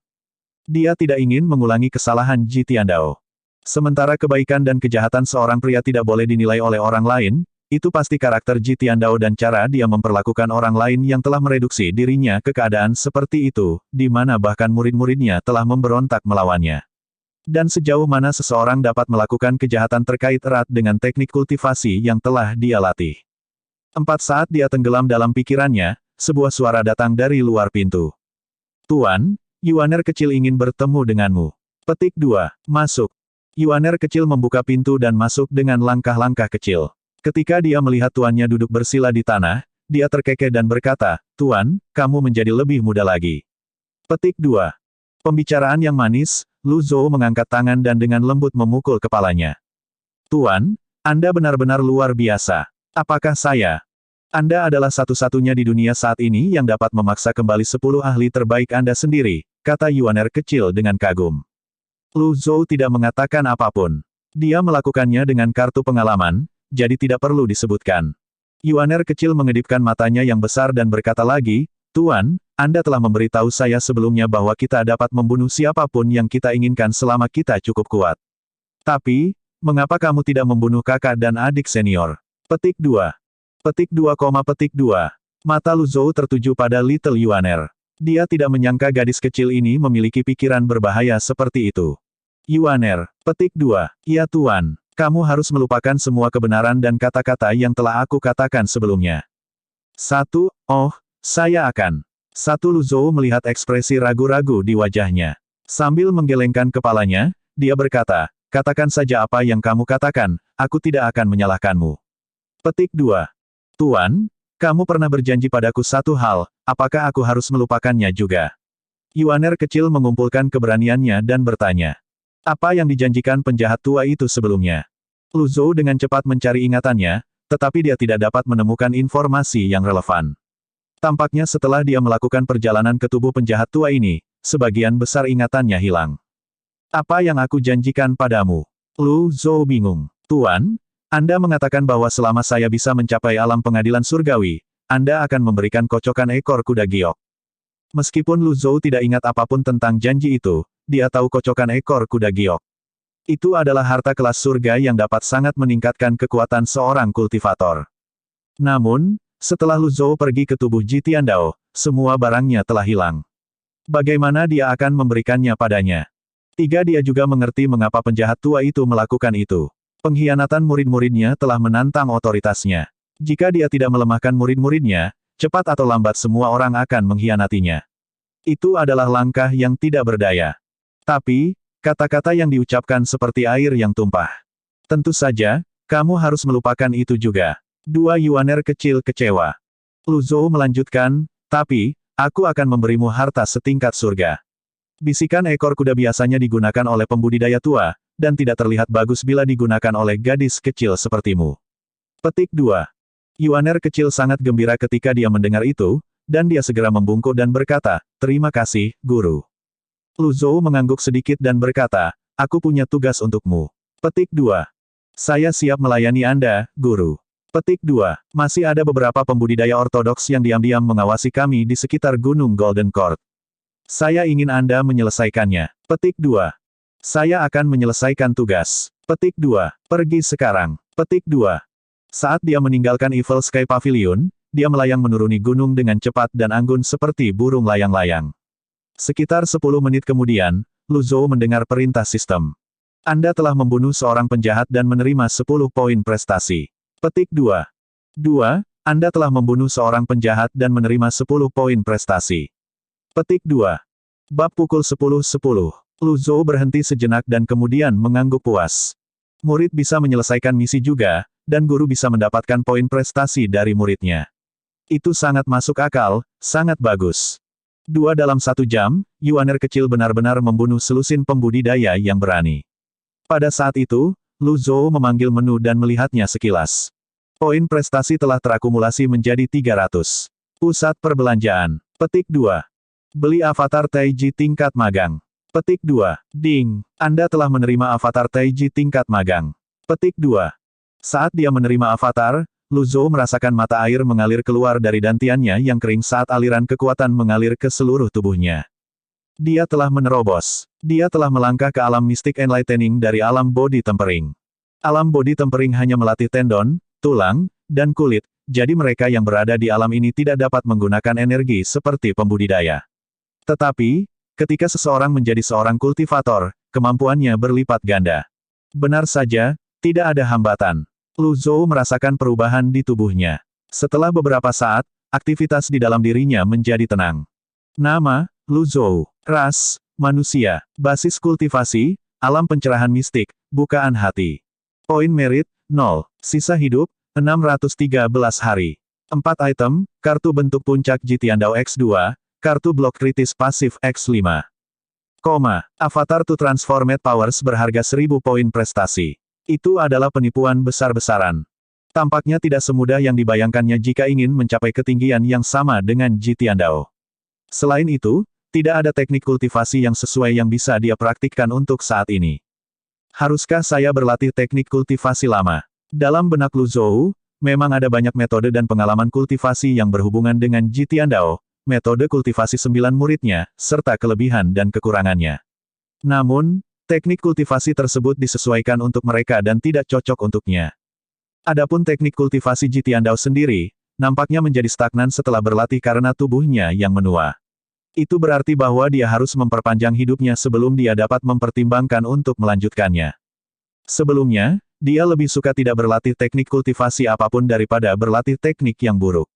Dia tidak ingin mengulangi kesalahan Ji Tiandao. Sementara kebaikan dan kejahatan seorang pria tidak boleh dinilai oleh orang lain, itu pasti karakter Ji Tiandao dan cara dia memperlakukan orang lain yang telah mereduksi dirinya ke keadaan seperti itu, di mana bahkan murid-muridnya telah memberontak melawannya. Dan sejauh mana seseorang dapat melakukan kejahatan terkait erat dengan teknik kultivasi yang telah dia latih. Saat dia tenggelam dalam pikirannya, sebuah suara datang dari luar pintu. Tuan, Yuaner kecil ingin bertemu denganmu. Petik 2. Masuk. Yuaner kecil membuka pintu dan masuk dengan langkah-langkah kecil. Ketika dia melihat tuannya duduk bersila di tanah, dia terkekeh dan berkata, Tuan, kamu menjadi lebih muda lagi. Petik 2. Pembicaraan yang manis, Lu Zhou mengangkat tangan dan dengan lembut memukul kepalanya. Tuan, Anda benar-benar luar biasa. Apakah saya? Anda adalah satu-satunya di dunia saat ini yang dapat memaksa kembali 10 ahli terbaik Anda sendiri, kata Yuaner kecil dengan kagum. Lu Zhou tidak mengatakan apapun. Dia melakukannya dengan kartu pengalaman, jadi tidak perlu disebutkan. Yuaner kecil mengedipkan matanya yang besar dan berkata lagi, Tuan, Anda telah memberitahu saya sebelumnya bahwa kita dapat membunuh siapapun yang kita inginkan selama kita cukup kuat. Tapi, mengapa kamu tidak membunuh kakak dan adik senior? Petik 2. Petik 2, petik 2. Mata Lu Zhou tertuju pada Little Yuaner. Dia tidak menyangka gadis kecil ini memiliki pikiran berbahaya seperti itu. Yuaner, petik 2. Ya Tuan, kamu harus melupakan semua kebenaran dan kata-kata yang telah aku katakan sebelumnya. Oh, saya akan. Lu Zhou melihat ekspresi ragu-ragu di wajahnya. Sambil menggelengkan kepalanya, dia berkata, katakan saja apa yang kamu katakan, aku tidak akan menyalahkanmu. Petik 2. Tuan, kamu pernah berjanji padaku satu hal, apakah aku harus melupakannya juga? Yuaner kecil mengumpulkan keberaniannya dan bertanya. Apa yang dijanjikan penjahat tua itu sebelumnya? Lu Zhou dengan cepat mencari ingatannya, tetapi dia tidak dapat menemukan informasi yang relevan. Tampaknya setelah dia melakukan perjalanan ke tubuh penjahat tua ini, sebagian besar ingatannya hilang. Apa yang aku janjikan padamu? Lu Zhou bingung. Tuan, Anda mengatakan bahwa selama saya bisa mencapai alam pengadilan surgawi, Anda akan memberikan kocokan ekor kuda giok. Meskipun Lu Zhou tidak ingat apapun tentang janji itu, dia tahu kocokan ekor kuda giok. Itu adalah harta kelas surga yang dapat sangat meningkatkan kekuatan seorang kultivator. Namun, setelah Lu Zhou pergi ke tubuh Ji Tiandao, semua barangnya telah hilang. Bagaimana dia akan memberikannya padanya? Dia juga mengerti mengapa penjahat tua itu melakukan itu. Pengkhianatan murid-muridnya telah menantang otoritasnya. Jika dia tidak melemahkan murid-muridnya, cepat atau lambat semua orang akan mengkhianatinya. Itu adalah langkah yang tidak berdaya. Tapi, kata-kata yang diucapkan seperti air yang tumpah. Tentu saja, kamu harus melupakan itu juga. Dua Yuaner kecil kecewa. Lu Zhou melanjutkan, tapi, aku akan memberimu harta setingkat surga. Bisikan ekor kuda biasanya digunakan oleh pembudidaya tua, dan tidak terlihat bagus bila digunakan oleh gadis kecil sepertimu. Petik 2. Yuaner kecil sangat gembira ketika dia mendengar itu, dan dia segera membungkuk dan berkata, terima kasih, guru. Lu Zhou mengangguk sedikit dan berkata, aku punya tugas untukmu. Petik 2. Saya siap melayani Anda, guru. Petik 2. Masih ada beberapa pembudidaya ortodoks yang diam-diam mengawasi kami di sekitar Gunung Golden Court. Saya ingin Anda menyelesaikannya. Petik 2. Saya akan menyelesaikan tugas. Petik 2. Pergi sekarang. Petik 2. Saat dia meninggalkan Evil Sky Pavilion, dia melayang menuruni gunung dengan cepat dan anggun seperti burung layang-layang. Sekitar 10 menit kemudian, Lu Zhou mendengar perintah sistem. Anda telah membunuh seorang penjahat dan menerima 10 poin prestasi. Petik 2. 2. Anda telah membunuh seorang penjahat dan menerima 10 poin prestasi. Petik 2. Bab pukul 10.10. Lu Zhou berhenti sejenak dan kemudian mengangguk puas. Murid bisa menyelesaikan misi juga, dan guru bisa mendapatkan poin prestasi dari muridnya. Itu sangat masuk akal, sangat bagus. 2 dalam 1 jam, Yuaner kecil benar-benar membunuh selusin pembudidaya yang berani. Pada saat itu, Lu Zhou memanggil menu dan melihatnya sekilas. Poin prestasi telah terakumulasi menjadi 300. Pusat perbelanjaan. Petik 2. Beli avatar Taiji tingkat magang. Petik 2. Ding. Anda telah menerima avatar Taiji tingkat magang. Petik 2. Saat dia menerima avatar, Lu Zhou merasakan mata air mengalir keluar dari dantiannya yang kering saat aliran kekuatan mengalir ke seluruh tubuhnya. Dia telah menerobos. Dia telah melangkah ke alam Mystic Enlightening dari alam Body Tempering. Alam Body Tempering hanya melatih tendon, tulang, dan kulit, jadi mereka yang berada di alam ini tidak dapat menggunakan energi seperti pembudidaya. Tetapi, ketika seseorang menjadi seorang kultivator, kemampuannya berlipat ganda. Benar saja, tidak ada hambatan. Lu Zhou merasakan perubahan di tubuhnya. Setelah beberapa saat, aktivitas di dalam dirinya menjadi tenang. Nama, Lu Zhou. Ras, manusia. Basis kultivasi, alam pencerahan mistik, bukaan hati. Poin merit, 0. Sisa hidup, 613 hari. 4 item, kartu bentuk puncak Jitiandao X2, kartu blok kritis pasif X5. Avatar to Transformed Powers berharga 1000 poin prestasi. Itu adalah penipuan besar-besaran. Tampaknya tidak semudah yang dibayangkannya jika ingin mencapai ketinggian yang sama dengan Jitiandao. Selain itu, tidak ada teknik kultivasi yang sesuai yang bisa dia praktikkan untuk saat ini. Haruskah saya berlatih teknik kultivasi lama? Dalam benak Lu Zhou, memang ada banyak metode dan pengalaman kultivasi yang berhubungan dengan Jitiandao, metode kultivasi 9 muridnya, serta kelebihan dan kekurangannya. Namun, teknik kultivasi tersebut disesuaikan untuk mereka dan tidak cocok untuknya. Adapun teknik kultivasi Jitiandao sendiri, nampaknya menjadi stagnan setelah berlatih karena tubuhnya yang menua. Itu berarti bahwa dia harus memperpanjang hidupnya sebelum dia dapat mempertimbangkan untuk melanjutkannya. Sebelumnya, dia lebih suka tidak berlatih teknik kultivasi apapun daripada berlatih teknik yang buruk.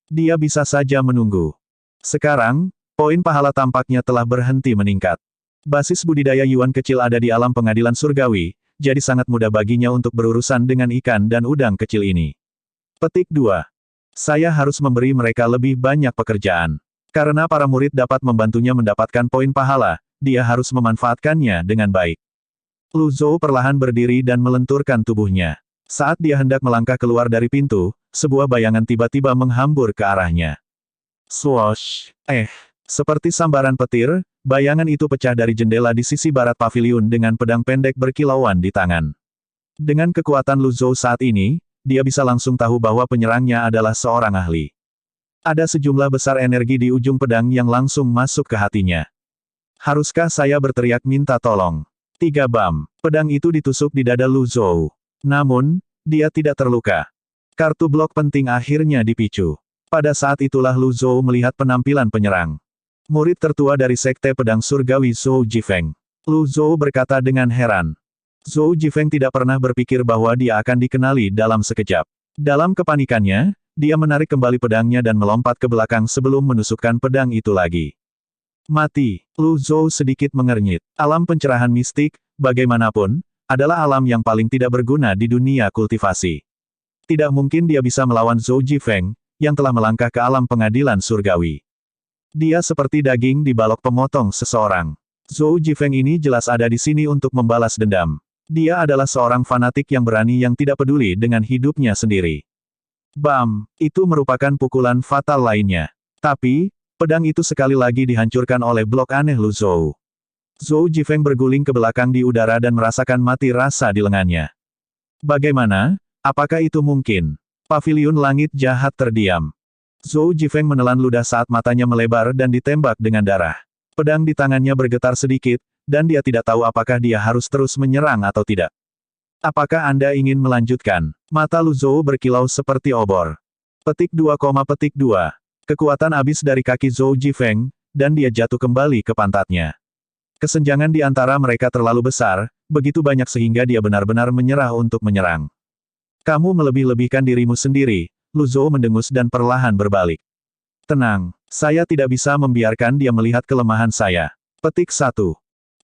Dia bisa saja menunggu. Sekarang, poin pahala tampaknya telah berhenti meningkat. Basis budidaya Yuan kecil ada di alam pengadilan surgawi, jadi sangat mudah baginya untuk berurusan dengan ikan dan udang kecil ini. Petik 2. Saya harus memberi mereka lebih banyak pekerjaan. Karena para murid dapat membantunya mendapatkan poin pahala, dia harus memanfaatkannya dengan baik. Lu Zhou perlahan berdiri dan melenturkan tubuhnya. Saat dia hendak melangkah keluar dari pintu, sebuah bayangan tiba-tiba menghambur ke arahnya. Swoosh! Seperti sambaran petir, bayangan itu pecah dari jendela di sisi barat paviliun dengan pedang pendek berkilauan di tangan. Dengan kekuatan Lu Zhou saat ini, dia bisa langsung tahu bahwa penyerangnya adalah seorang ahli. Ada sejumlah besar energi di ujung pedang yang langsung masuk ke hatinya. Haruskah saya berteriak minta tolong? 3 bam. Pedang itu ditusuk di dada Lu Zhou. Namun, dia tidak terluka. Kartu blok penting akhirnya dipicu. Pada saat itulah Lu Zhou melihat penampilan penyerang. Murid tertua dari Sekte Pedang Surgawi Zhou Jifeng. Lu Zhou berkata dengan heran. Zhou Jifeng tidak pernah berpikir bahwa dia akan dikenali dalam sekejap. Dalam kepanikannya, dia menarik kembali pedangnya dan melompat ke belakang sebelum menusukkan pedang itu lagi. Mati. Lu Zhou sedikit mengernyit. Alam pencerahan mistik, bagaimanapun, adalah alam yang paling tidak berguna di dunia kultivasi. Tidak mungkin dia bisa melawan Zhou Jifeng, yang telah melangkah ke alam pengadilan surgawi. Dia seperti daging di balok pemotong seseorang. Zhou Jifeng ini jelas ada di sini untuk membalas dendam. Dia adalah seorang fanatik yang berani yang tidak peduli dengan hidupnya sendiri. Bam! Itu merupakan pukulan fatal lainnya. Tapi, pedang itu sekali lagi dihancurkan oleh blok aneh Lu Zhou. Zhou Jifeng berguling ke belakang di udara dan merasakan mati rasa di lengannya. Bagaimana? Apakah itu mungkin? Paviliun langit jahat terdiam. Zhou Jifeng menelan ludah saat matanya melebar dan ditembak dengan darah. Pedang di tangannya bergetar sedikit, dan dia tidak tahu apakah dia harus terus menyerang atau tidak. Apakah Anda ingin melanjutkan? Mata Lu Zhou berkilau seperti obor. Petik 2, petik 2. Kekuatan habis dari kaki Zhou Jifeng, dan dia jatuh kembali ke pantatnya. Kesenjangan di antara mereka terlalu besar, begitu banyak sehingga dia benar-benar menyerah untuk menyerang. Kamu melebih-lebihkan dirimu sendiri, Lu Zhou mendengus dan perlahan berbalik. Tenang, saya tidak bisa membiarkan dia melihat kelemahan saya. Petik 1.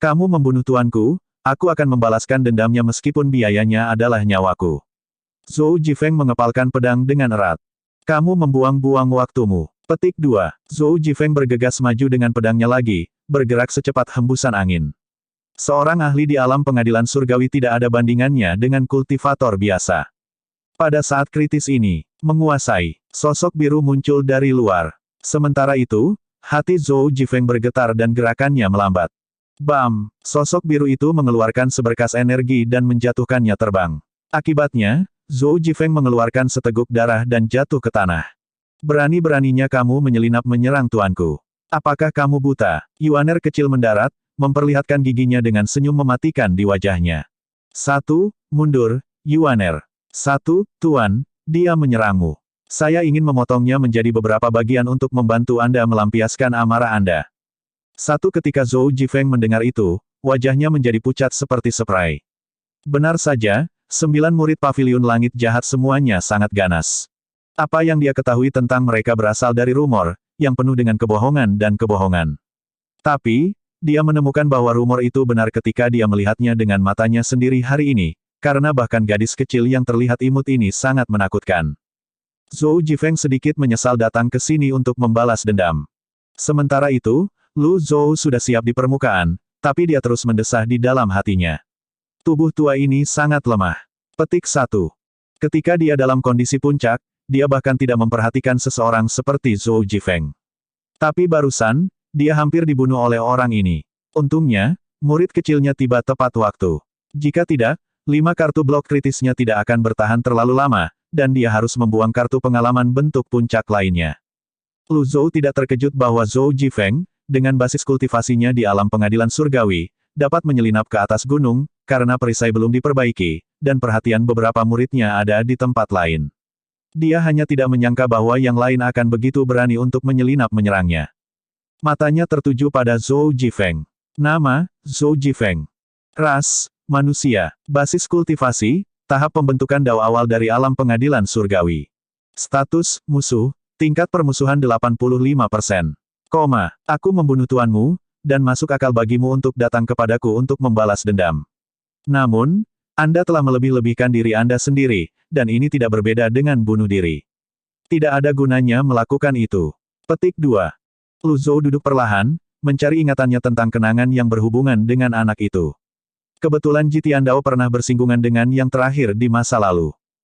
Kamu membunuh tuanku, aku akan membalaskan dendamnya meskipun biayanya adalah nyawaku. Zhou Jifeng mengepalkan pedang dengan erat. Kamu membuang-buang waktumu. Petik 2. Zhou Jifeng bergegas maju dengan pedangnya lagi, bergerak secepat hembusan angin. Seorang ahli di alam pengadilan surgawi tidak ada bandingannya dengan kultivator biasa. Pada saat kritis ini, menguasai, sosok biru muncul dari luar. Sementara itu, hati Zhou Jifeng bergetar dan gerakannya melambat. Bam! Sosok biru itu mengeluarkan seberkas energi dan menjatuhkannya terbang. Akibatnya, Zhou Jifeng mengeluarkan seteguk darah dan jatuh ke tanah. Berani-beraninya kamu menyelinap menyerang tuanku. Apakah kamu buta? Yuaner kecil mendarat, memperlihatkan giginya dengan senyum mematikan di wajahnya. 1. Mundur, Yuaner. 1. Tuan, dia menyerangmu. Saya ingin memotongnya menjadi beberapa bagian untuk membantu Anda melampiaskan amarah Anda. Ketika Zhou Jifeng mendengar itu, wajahnya menjadi pucat seperti spray. Benar saja, 9 murid paviliun langit jahat semuanya sangat ganas. Apa yang dia ketahui tentang mereka berasal dari rumor, yang penuh dengan kebohongan dan kebohongan. Tapi, dia menemukan bahwa rumor itu benar ketika dia melihatnya dengan matanya sendiri hari ini, karena bahkan gadis kecil yang terlihat imut ini sangat menakutkan. Zhou Jifeng sedikit menyesal datang ke sini untuk membalas dendam. Sementara itu, Lu Zhou sudah siap di permukaan, tapi dia terus mendesah di dalam hatinya. Tubuh tua ini sangat lemah. Petik 1. Ketika dia dalam kondisi puncak, dia bahkan tidak memperhatikan seseorang seperti Zhou Jifeng. Tapi barusan, dia hampir dibunuh oleh orang ini. Untungnya, murid kecilnya tiba tepat waktu. Jika tidak, 5 kartu blok kritisnya tidak akan bertahan terlalu lama, dan dia harus membuang kartu pengalaman bentuk puncak lainnya. Lu Zhou tidak terkejut bahwa Zhou Jifeng, dengan basis kultivasinya di alam pengadilan surgawi, dapat menyelinap ke atas gunung, karena perisai belum diperbaiki, dan perhatian beberapa muridnya ada di tempat lain. Dia hanya tidak menyangka bahwa yang lain akan begitu berani untuk menyelinap menyerangnya. Matanya tertuju pada Zhou Jifeng. Nama, Zhou Jifeng. Ras, manusia. Basis kultivasi, tahap pembentukan dao awal dari alam pengadilan surgawi. Status, musuh, tingkat permusuhan 85%. Aku membunuh tuanmu, dan masuk akal bagimu untuk datang kepadaku untuk membalas dendam. Namun, Anda telah melebih-lebihkan diri Anda sendiri, dan ini tidak berbeda dengan bunuh diri. Tidak ada gunanya melakukan itu. Petik 2. Lu Zhou duduk perlahan, mencari ingatannya tentang kenangan yang berhubungan dengan anak itu. Kebetulan Jitian Dao pernah bersinggungan dengan yang terakhir di masa lalu.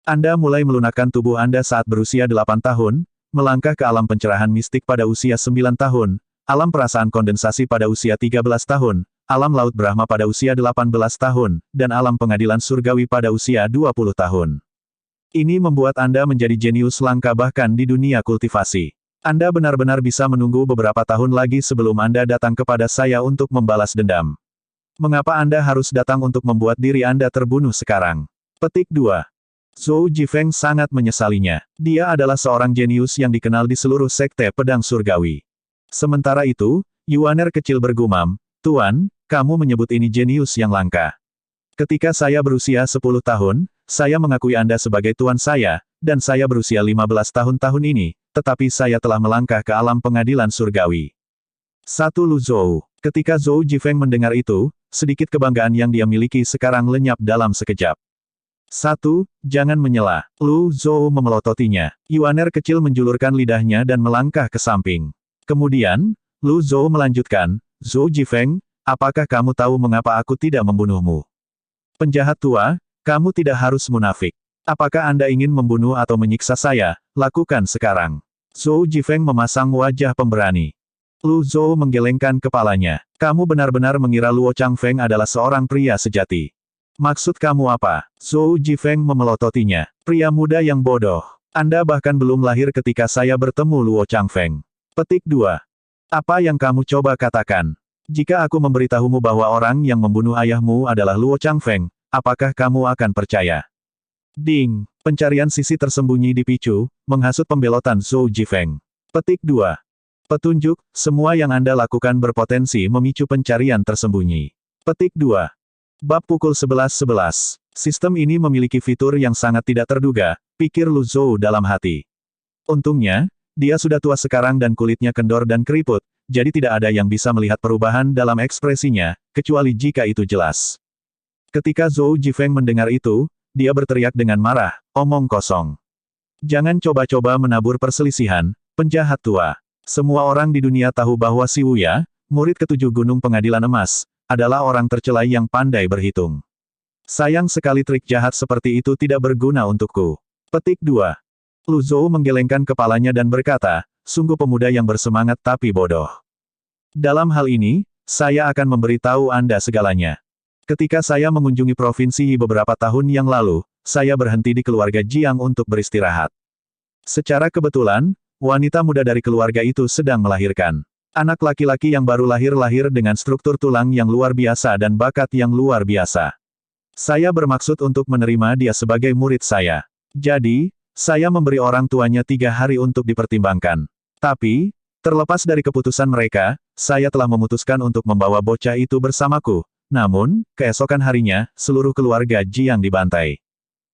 Anda mulai melunakkan tubuh Anda saat berusia 8 tahun, melangkah ke alam pencerahan mistik pada usia 9 tahun, alam perasaan kondensasi pada usia 13 tahun, alam laut Brahma pada usia 18 tahun, dan alam pengadilan surgawi pada usia 20 tahun. Ini membuat Anda menjadi jenius langka bahkan di dunia kultivasi. Anda benar-benar bisa menunggu beberapa tahun lagi sebelum Anda datang kepada saya untuk membalas dendam. Mengapa Anda harus datang untuk membuat diri Anda terbunuh sekarang? Petik 2. Zhou Jifeng sangat menyesalinya. Dia adalah seorang jenius yang dikenal di seluruh sekte pedang surgawi. Sementara itu, Yuaner kecil bergumam, Tuan, kamu menyebut ini jenius yang langka. Ketika saya berusia 10 tahun, saya mengakui Anda sebagai tuan saya, dan saya berusia 15 tahun ini, tetapi saya telah melangkah ke alam pengadilan surgawi. 1 Lu Zhou, Ketika Zhou Jifeng mendengar itu, sedikit kebanggaan yang dia miliki sekarang lenyap dalam sekejap. 1. Jangan menyela. Lu Zhou memelototinya. Yuaner kecil menjulurkan lidahnya dan melangkah ke samping. Kemudian, Lu Zhou melanjutkan, Zhou Jifeng, apakah kamu tahu mengapa aku tidak membunuhmu? Penjahat tua, kamu tidak harus munafik. Apakah Anda ingin membunuh atau menyiksa saya? Lakukan sekarang. Zhou Jifeng memasang wajah pemberani. Lu Zhou menggelengkan kepalanya. Kamu benar-benar mengira Luo Changfeng adalah seorang pria sejati. Maksud kamu apa? Zhou Jifeng memelototinya. Pria muda yang bodoh. Anda bahkan belum lahir ketika saya bertemu Luo Changfeng. Petik 2. Apa yang kamu coba katakan? Jika aku memberitahumu bahwa orang yang membunuh ayahmu adalah Luo Changfeng, apakah kamu akan percaya? Ding. Pencarian sisi tersembunyi dipicu, menghasut pembelotan Zhou Jifeng. Petik 2. Petunjuk, semua yang Anda lakukan berpotensi memicu pencarian tersembunyi. Petik 2. Bab pukul 11.11. Sistem ini memiliki fitur yang sangat tidak terduga, pikir Lu Zhou dalam hati. Untungnya, dia sudah tua sekarang dan kulitnya kendor dan keriput, jadi tidak ada yang bisa melihat perubahan dalam ekspresinya, kecuali jika itu jelas. Ketika Zhou Jifeng mendengar itu, dia berteriak dengan marah, omong kosong. Jangan coba-coba menabur perselisihan, penjahat tua. Semua orang di dunia tahu bahwa Si Wuya, murid ketujuh Gunung Pengadilan Emas, adalah orang tercela yang pandai berhitung. Sayang sekali trik jahat seperti itu tidak berguna untukku. Petik 2. Lu Zhou menggelengkan kepalanya dan berkata, sungguh pemuda yang bersemangat tapi bodoh. Dalam hal ini, saya akan memberitahu Anda segalanya. Ketika saya mengunjungi provinsi Yi beberapa tahun yang lalu, saya berhenti di keluarga Jiang untuk beristirahat. Secara kebetulan, wanita muda dari keluarga itu sedang melahirkan. Anak laki-laki yang baru lahir dengan struktur tulang yang luar biasa dan bakat yang luar biasa. Saya bermaksud untuk menerima dia sebagai murid saya. Jadi, saya memberi orang tuanya 3 hari untuk dipertimbangkan. Tapi, terlepas dari keputusan mereka, saya telah memutuskan untuk membawa bocah itu bersamaku. Namun, keesokan harinya, seluruh keluarga Jiang dibantai.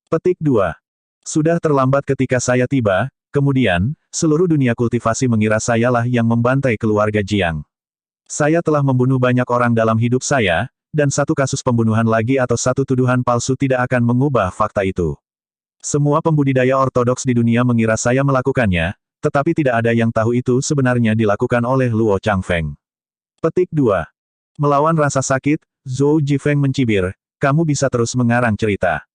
Petik 2. Sudah terlambat ketika saya tiba, kemudian, seluruh dunia kultivasi mengira sayalah yang membantai keluarga Jiang. Saya telah membunuh banyak orang dalam hidup saya, dan satu kasus pembunuhan lagi atau satu tuduhan palsu tidak akan mengubah fakta itu. Semua pembudidaya ortodoks di dunia mengira saya melakukannya, tetapi tidak ada yang tahu itu sebenarnya dilakukan oleh Luo Changfeng. Petik 2. Melawan rasa sakit, Zhou Jifeng mencibir, kamu bisa terus mengarang cerita.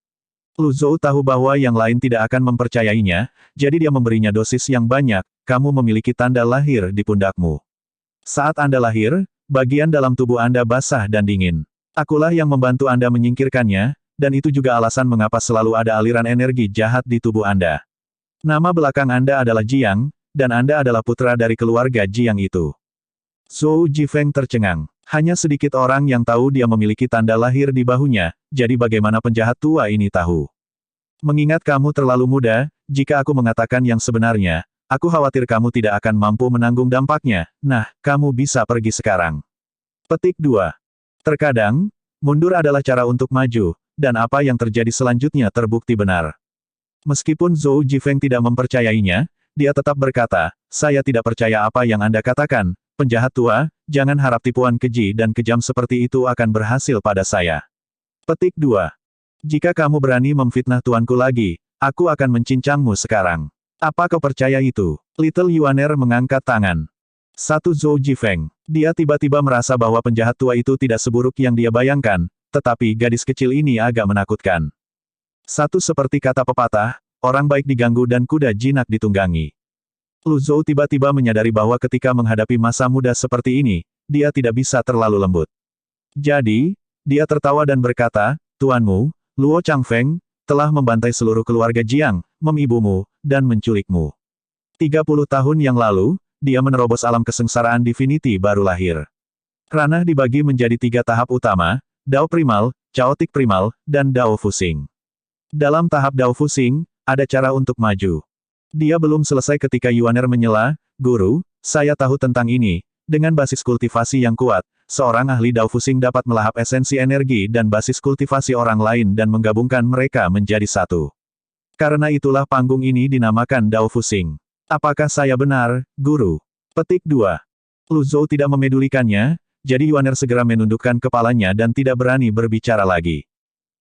Lu Zhou tahu bahwa yang lain tidak akan mempercayainya, jadi dia memberinya dosis yang banyak, kamu memiliki tanda lahir di pundakmu. Saat Anda lahir, bagian dalam tubuh Anda basah dan dingin. Akulah yang membantu Anda menyingkirkannya, dan itu juga alasan mengapa selalu ada aliran energi jahat di tubuh Anda. Nama belakang Anda adalah Jiang, dan Anda adalah putra dari keluarga Jiang itu. Zhou Jifeng tercengang. Hanya sedikit orang yang tahu dia memiliki tanda lahir di bahunya, jadi bagaimana penjahat tua ini tahu? Mengingat kamu terlalu muda, jika aku mengatakan yang sebenarnya, aku khawatir kamu tidak akan mampu menanggung dampaknya, nah, kamu bisa pergi sekarang. Petik 2. Terkadang, mundur adalah cara untuk maju, dan apa yang terjadi selanjutnya terbukti benar. Meskipun Zhou Jifeng tidak mempercayainya, dia tetap berkata, saya tidak percaya apa yang Anda katakan, penjahat tua, jangan harap tipuan keji dan kejam seperti itu akan berhasil pada saya. Petik 2. Jika kamu berani memfitnah tuanku lagi, aku akan mencincangmu sekarang. Apa kau percaya itu? Little Yuaner mengangkat tangan. 1. Zhou Jifeng. Dia tiba-tiba merasa bahwa penjahat tua itu tidak seburuk yang dia bayangkan, tetapi gadis kecil ini agak menakutkan. Seperti kata pepatah, orang baik diganggu dan kuda jinak ditunggangi. Lu Zhou tiba-tiba menyadari bahwa ketika menghadapi masa muda seperti ini, dia tidak bisa terlalu lembut. Jadi, dia tertawa dan berkata, tuanmu, Luo Changfeng, telah membantai seluruh keluarga Jiang, memibumu, dan menculikmu. 30 tahun yang lalu, dia menerobos alam kesengsaraan Divinity baru lahir. Ranah dibagi menjadi 3 tahap utama, Dao Primal, Chaotic Primal, dan Dao Fusing. Dalam tahap Dao Fusing, ada cara untuk maju. Dia belum selesai ketika Yuaner menyela, Guru, saya tahu tentang ini, dengan basis kultivasi yang kuat, seorang ahli Dao Fusing dapat melahap esensi energi dan basis kultivasi orang lain dan menggabungkan mereka menjadi satu. Karena itulah panggung ini dinamakan Dao Fusing. Apakah saya benar, Guru? Petik 2. Lu Zhou tidak memedulikannya, Jadi Yuaner segera menundukkan kepalanya dan tidak berani berbicara lagi.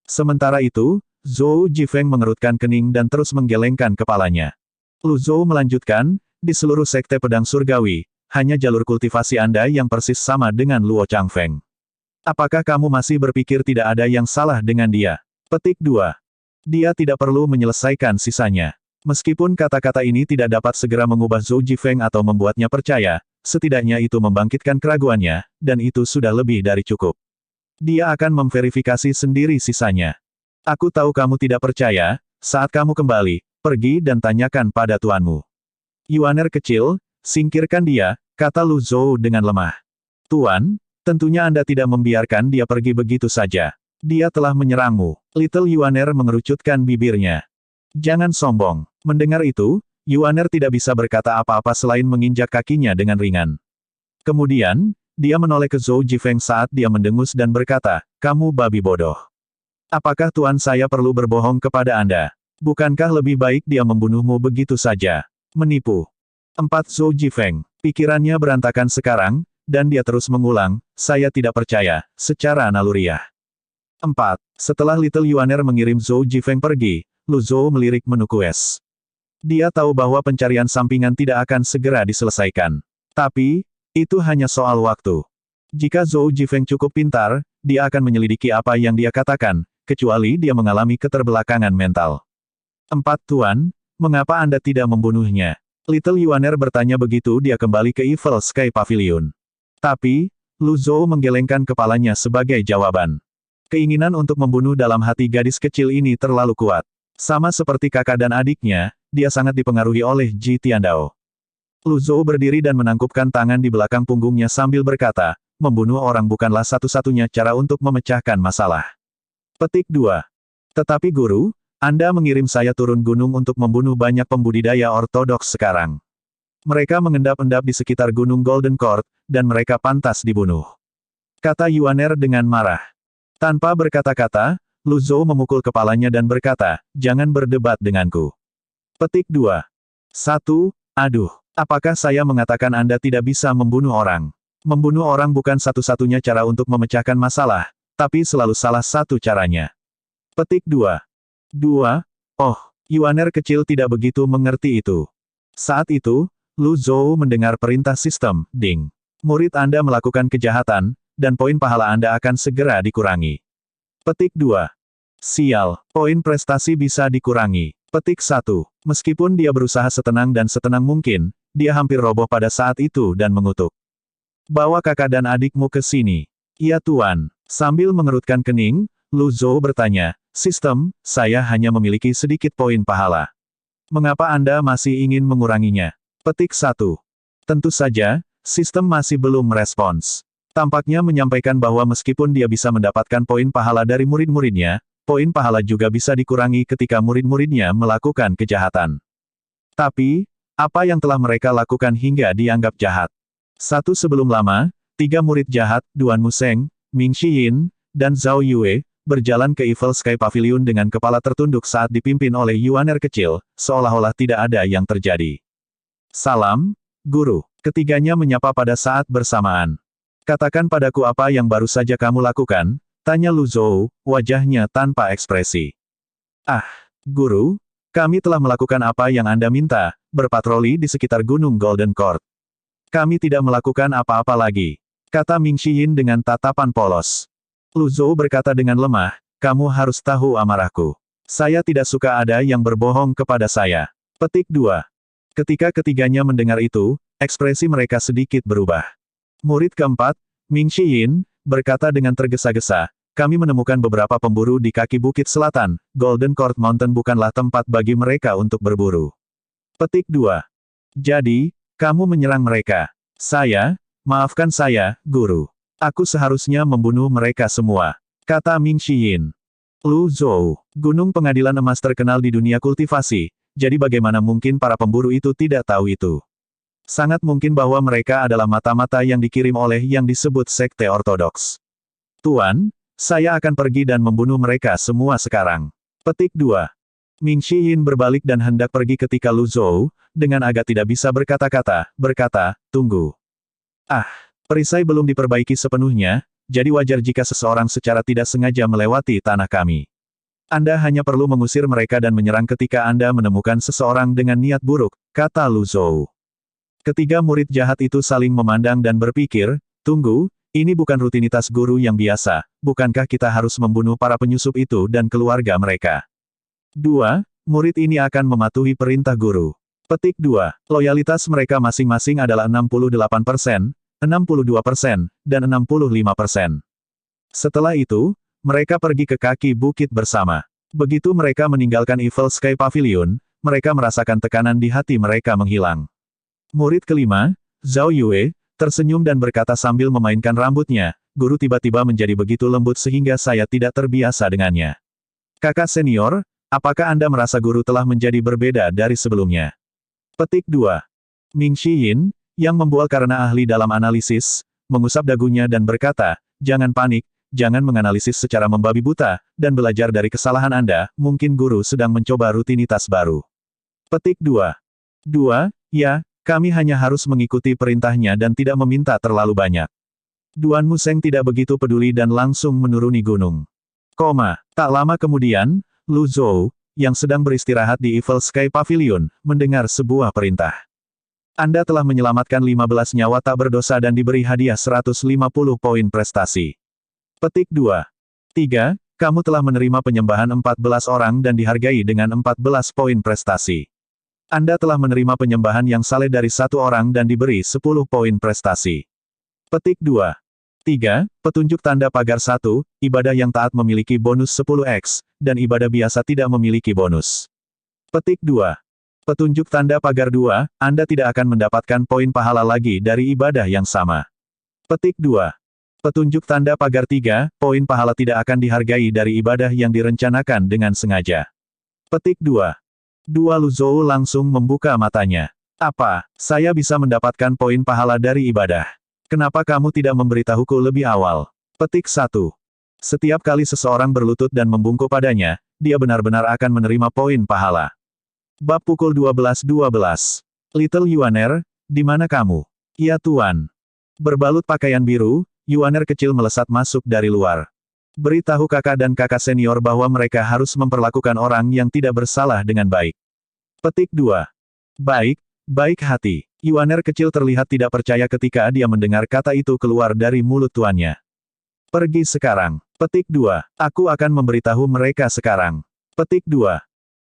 Sementara itu, Zhou Jifeng mengerutkan kening dan terus menggelengkan kepalanya. Lu Zhou melanjutkan, di seluruh sekte pedang surgawi, hanya jalur kultivasi Anda yang persis sama dengan Luo Changfeng. Apakah kamu masih berpikir tidak ada yang salah dengan dia? Petik 2. Dia tidak perlu menyelesaikan sisanya. Meskipun kata-kata ini tidak dapat segera mengubah Zhou Jifeng atau membuatnya percaya, setidaknya itu membangkitkan keraguannya, dan itu sudah lebih dari cukup. Dia akan memverifikasi sendiri sisanya. Aku tahu kamu tidak percaya, saat kamu kembali, pergi dan tanyakan pada tuanmu. Yuaner kecil, singkirkan dia, kata Lu Zhou dengan lemah. Tuan, tentunya Anda tidak membiarkan dia pergi begitu saja. Dia telah menyerangmu. Little Yuaner mengerucutkan bibirnya. Jangan sombong. Mendengar itu, Yuaner tidak bisa berkata apa-apa selain menginjak kakinya dengan ringan. Kemudian, dia menoleh ke Zhou Jifeng saat dia mendengus dan berkata, kamu babi bodoh. Apakah tuan saya perlu berbohong kepada Anda? Bukankah lebih baik dia membunuhmu begitu saja? Menipu. 4 Zhou Jifeng. Pikirannya berantakan sekarang, dan dia terus mengulang, saya tidak percaya, secara naluriah. 4. Setelah Little Yuaner mengirim Zhou Jifeng pergi, Lu Zhou melirik menu quest. Dia tahu bahwa pencarian sampingan tidak akan segera diselesaikan. Tapi, itu hanya soal waktu. Jika Zhou Jifeng cukup pintar, dia akan menyelidiki apa yang dia katakan, kecuali dia mengalami keterbelakangan mental. 4 Tuan, mengapa Anda tidak membunuhnya? Little Yuaner bertanya begitu dia kembali ke Evil Sky Pavilion. Tapi, Lu Zhou menggelengkan kepalanya sebagai jawaban. Keinginan untuk membunuh dalam hati gadis kecil ini terlalu kuat. Sama seperti kakak dan adiknya, dia sangat dipengaruhi oleh Ji Tiandao. Lu Zhou berdiri dan menangkupkan tangan di belakang punggungnya sambil berkata, membunuh orang bukanlah satu-satunya cara untuk memecahkan masalah. Petik 2. Tetapi guru, Anda mengirim saya turun gunung untuk membunuh banyak pembudidaya ortodoks sekarang. Mereka mengendap-endap di sekitar gunung Golden Court, dan mereka pantas dibunuh. Kata Yuaner dengan marah. Tanpa berkata-kata, Lu Zhou memukul kepalanya dan berkata, jangan berdebat denganku. Petik 2. 1. Aduh, apakah saya mengatakan Anda tidak bisa membunuh orang? Membunuh orang bukan satu-satunya cara untuk memecahkan masalah, tapi selalu salah satu caranya. Petik 2. 2. Oh, Yuaner kecil tidak begitu mengerti itu. Saat itu, Lu Zhou mendengar perintah sistem, ding. Murid Anda melakukan kejahatan, dan poin pahala Anda akan segera dikurangi. Petik 2. Sial, poin prestasi bisa dikurangi. Petik 1. Meskipun dia berusaha setenang dan setenang mungkin, dia hampir roboh pada saat itu dan mengutuk. Bawa kakak dan adikmu ke sini. Iya Tuan. Sambil mengerutkan kening, Lu Zhou bertanya, sistem, saya hanya memiliki sedikit poin pahala. Mengapa Anda masih ingin menguranginya? Petik 1. Tentu saja, sistem masih belum merespons. Tampaknya menyampaikan bahwa meskipun dia bisa mendapatkan poin pahala dari murid-muridnya, poin pahala juga bisa dikurangi ketika murid-muridnya melakukan kejahatan. Tapi, apa yang telah mereka lakukan hingga dianggap jahat? Sebelum lama, 3 murid jahat, Duan Museng, Ming Xiyin, dan Zhao Yue, berjalan ke Evil Sky Pavilion dengan kepala tertunduk saat dipimpin oleh Yuaner kecil, seolah-olah tidak ada yang terjadi. Salam, Guru. Ketiganya menyapa pada saat bersamaan. Katakan padaku apa yang baru saja kamu lakukan, tanya Lu Zhou, wajahnya tanpa ekspresi. Ah, Guru, kami telah melakukan apa yang Anda minta, berpatroli di sekitar Gunung Golden Court. Kami tidak melakukan apa-apa lagi, kata Ming Xiyin dengan tatapan polos. Lu Zhou berkata dengan lemah, kamu harus tahu amarahku. Saya tidak suka ada yang berbohong kepada saya. Petik 2. Ketika ketiganya mendengar itu, ekspresi mereka sedikit berubah. Murid keempat, Ming Xiyin, berkata dengan tergesa-gesa, kami menemukan beberapa pemburu di kaki bukit selatan, Golden Court Mountain bukanlah tempat bagi mereka untuk berburu. Petik 2. Jadi, kamu menyerang mereka. Maafkan saya, Guru. Aku seharusnya membunuh mereka semua, kata Ming Xiyin. Lu Zhou, gunung pengadilan emas terkenal di dunia kultivasi, jadi bagaimana mungkin para pemburu itu tidak tahu itu? Sangat mungkin bahwa mereka adalah mata-mata yang dikirim oleh yang disebut Sekte Ortodoks. Tuan, saya akan pergi dan membunuh mereka semua sekarang. Petik 2. Ming Xiyin berbalik dan hendak pergi ketika Lu Zhou, dengan agak tidak bisa berkata-kata, berkata, tunggu. Ah, Perisai belum diperbaiki sepenuhnya, jadi wajar jika seseorang secara tidak sengaja melewati tanah kami. Anda hanya perlu mengusir mereka dan menyerang ketika Anda menemukan seseorang dengan niat buruk, kata Lu Zhou. Ketiga murid jahat itu saling memandang dan berpikir, tunggu, ini bukan rutinitas guru yang biasa, bukankah kita harus membunuh para penyusup itu dan keluarga mereka? 2. Murid ini akan mematuhi perintah guru. Petik 2. Loyalitas mereka masing-masing adalah 68%, 62%, dan 65%. Setelah itu, mereka pergi ke kaki bukit bersama. Begitu mereka meninggalkan Evil Sky Pavilion, mereka merasakan tekanan di hati mereka menghilang. Murid kelima, Zhao Yue, tersenyum dan berkata sambil memainkan rambutnya, guru tiba-tiba menjadi begitu lembut sehingga saya tidak terbiasa dengannya. Kakak senior, apakah Anda merasa guru telah menjadi berbeda dari sebelumnya? Petik 2. Ming Xiyin, yang membual karena ahli dalam analisis, mengusap dagunya dan berkata, jangan panik, jangan menganalisis secara membabi buta, dan belajar dari kesalahan Anda, mungkin guru sedang mencoba rutinitas baru. Petik 2. 2. Ya, kami hanya harus mengikuti perintahnya dan tidak meminta terlalu banyak. Duan Museng tidak begitu peduli dan langsung menuruni gunung. Tak lama kemudian, Lu Zhou, yang sedang beristirahat di Evil Sky Pavilion, mendengar sebuah perintah. Anda telah menyelamatkan 15 nyawa tak berdosa dan diberi hadiah 150 poin prestasi. Petik 2. 3. Kamu telah menerima penyembahan 14 orang dan dihargai dengan 14 poin prestasi. Anda telah menerima penyembahan yang saleh dari 1 orang dan diberi 10 poin prestasi. Petik 2. 3. Petunjuk tanda pagar 1, ibadah yang taat memiliki bonus 10x, dan ibadah biasa tidak memiliki bonus. Petik 2. Petunjuk tanda pagar 2, Anda tidak akan mendapatkan poin pahala lagi dari ibadah yang sama. Petik 2. Petunjuk tanda pagar 3, poin pahala tidak akan dihargai dari ibadah yang direncanakan dengan sengaja. Petik 2. Lu Zhou langsung membuka matanya. Apa, saya bisa mendapatkan poin pahala dari ibadah? Kenapa kamu tidak memberitahuku lebih awal? Petik 1. Setiap kali seseorang berlutut dan membungkuk padanya, dia benar-benar akan menerima poin pahala. Bab pukul 12.12. Little Yuaner, di mana kamu? Ya Tuan. Berbalut pakaian biru, Yuaner kecil melesat masuk dari luar. Beritahu kakak dan kakak senior bahwa mereka harus memperlakukan orang yang tidak bersalah dengan baik. Petik 2. Baik, baik hati. Yuaner kecil terlihat tidak percaya ketika dia mendengar kata itu keluar dari mulut tuannya. Pergi sekarang. Petik 2. Aku akan memberitahu mereka sekarang. Petik 2.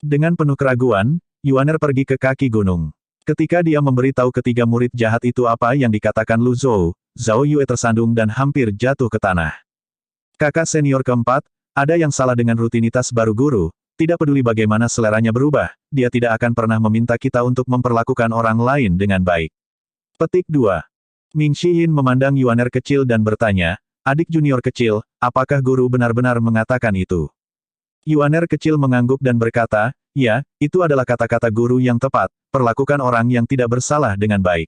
Dengan penuh keraguan, Yuaner pergi ke kaki gunung. Ketika dia memberitahu ketiga murid jahat itu apa yang dikatakan Lu Zhou, Zhao Yue tersandung dan hampir jatuh ke tanah. Kakak senior keempat, ada yang salah dengan rutinitas baru guru, tidak peduli bagaimana seleranya berubah, dia tidak akan pernah meminta kita untuk memperlakukan orang lain dengan baik. Petik 2. Ming Xiyin memandang Yuaner kecil dan bertanya, adik junior kecil, apakah guru benar-benar mengatakan itu? Yuaner kecil mengangguk dan berkata, ya, itu adalah kata-kata guru yang tepat, perlakukan orang yang tidak bersalah dengan baik.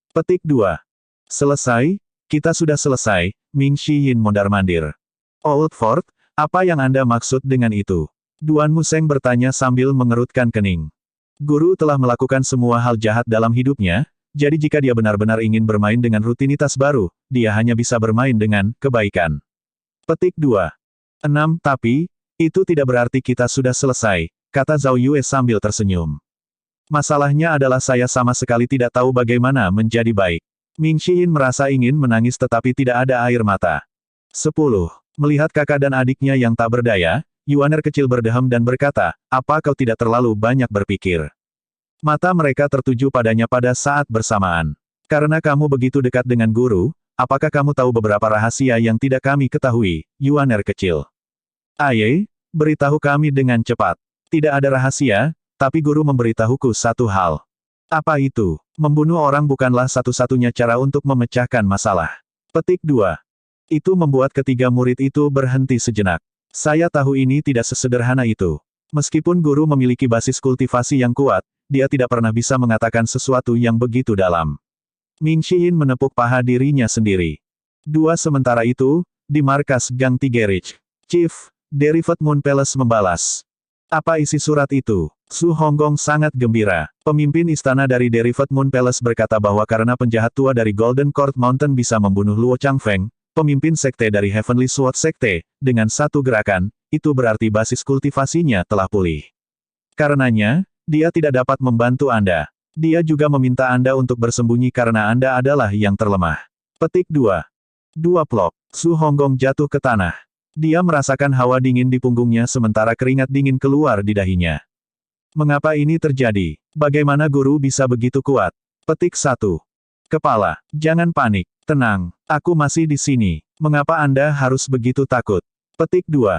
Petik 2. Selesai? Kita sudah selesai, Ming Xiyin mondar-mandir. Old Fort, apa yang Anda maksud dengan itu? Duan Museng bertanya sambil mengerutkan kening. Guru telah melakukan semua hal jahat dalam hidupnya, jadi jika dia benar-benar ingin bermain dengan rutinitas baru, dia hanya bisa bermain dengan kebaikan. Petik 2. 6. Tapi, itu tidak berarti kita sudah selesai, kata Zhao Yue sambil tersenyum. Masalahnya adalah saya sama sekali tidak tahu bagaimana menjadi baik. Ming Xiyin merasa ingin menangis tetapi tidak ada air mata. 10. Melihat kakak dan adiknya yang tak berdaya, Yuaner kecil berdeham dan berkata, apa kau tidak terlalu banyak berpikir? Mata mereka tertuju padanya pada saat bersamaan. Karena kamu begitu dekat dengan guru, apakah kamu tahu beberapa rahasia yang tidak kami ketahui, Yuaner kecil? Aye, beritahu kami dengan cepat. Tidak ada rahasia, tapi guru memberitahuku satu hal. Apa itu? Membunuh orang bukanlah satu-satunya cara untuk memecahkan masalah. Petik 2. Itu membuat ketiga murid itu berhenti sejenak. Saya tahu ini tidak sesederhana itu. Meskipun guru memiliki basis kultivasi yang kuat, dia tidak pernah bisa mengatakan sesuatu yang begitu dalam. Ming Xiyin menepuk paha dirinya sendiri. Sementara itu, di markas Gang Tigerich, Chief, Derivat Moon Palace membalas. Apa isi surat itu? Su Honggong sangat gembira. Pemimpin istana dari Derivat Moon Palace berkata bahwa karena penjahat tua dari Golden Court Mountain bisa membunuh Luo Changfeng, pemimpin sekte dari Heavenly Sword Sekte, dengan satu gerakan, itu berarti basis kultivasinya telah pulih. Karenanya, dia tidak dapat membantu Anda. Dia juga meminta Anda untuk bersembunyi karena Anda adalah yang terlemah. Petik 2. Dua plok. Su Honggong jatuh ke tanah. Dia merasakan hawa dingin di punggungnya sementara keringat dingin keluar di dahinya. Mengapa ini terjadi? Bagaimana guru bisa begitu kuat? Petik 1. Kepala. Jangan panik. Tenang. Aku masih di sini. Mengapa Anda harus begitu takut? Petik 2.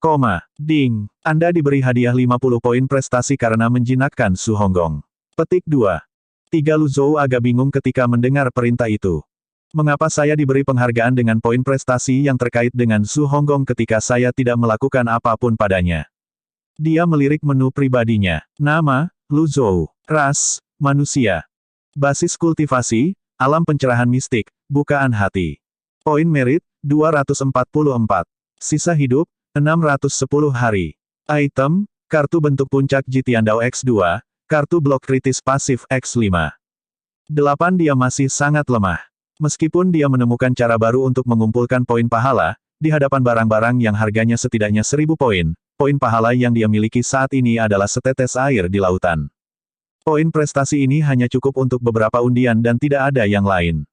Koma. Ding. Anda diberi hadiah 50 poin prestasi karena menjinakkan Su Honggong. Petik 2. 3. Lu Zhou agak bingung ketika mendengar perintah itu. Mengapa saya diberi penghargaan dengan poin prestasi yang terkait dengan Su Honggong ketika saya tidak melakukan apapun padanya? Dia melirik menu pribadinya. Nama, Lu Zhou. Ras, manusia. Basis kultivasi, alam pencerahan mistik, bukaan hati. Poin merit, 244. Sisa hidup, 610 hari. Item, kartu bentuk puncak Jitiandao X2, kartu blok kritis pasif X5. 8. Dia masih sangat lemah. Meskipun dia menemukan cara baru untuk mengumpulkan poin pahala, di hadapan barang-barang yang harganya setidaknya 1000 poin, poin pahala yang dia miliki saat ini adalah setetes air di lautan. Poin prestasi ini hanya cukup untuk beberapa undian dan tidak ada yang lain.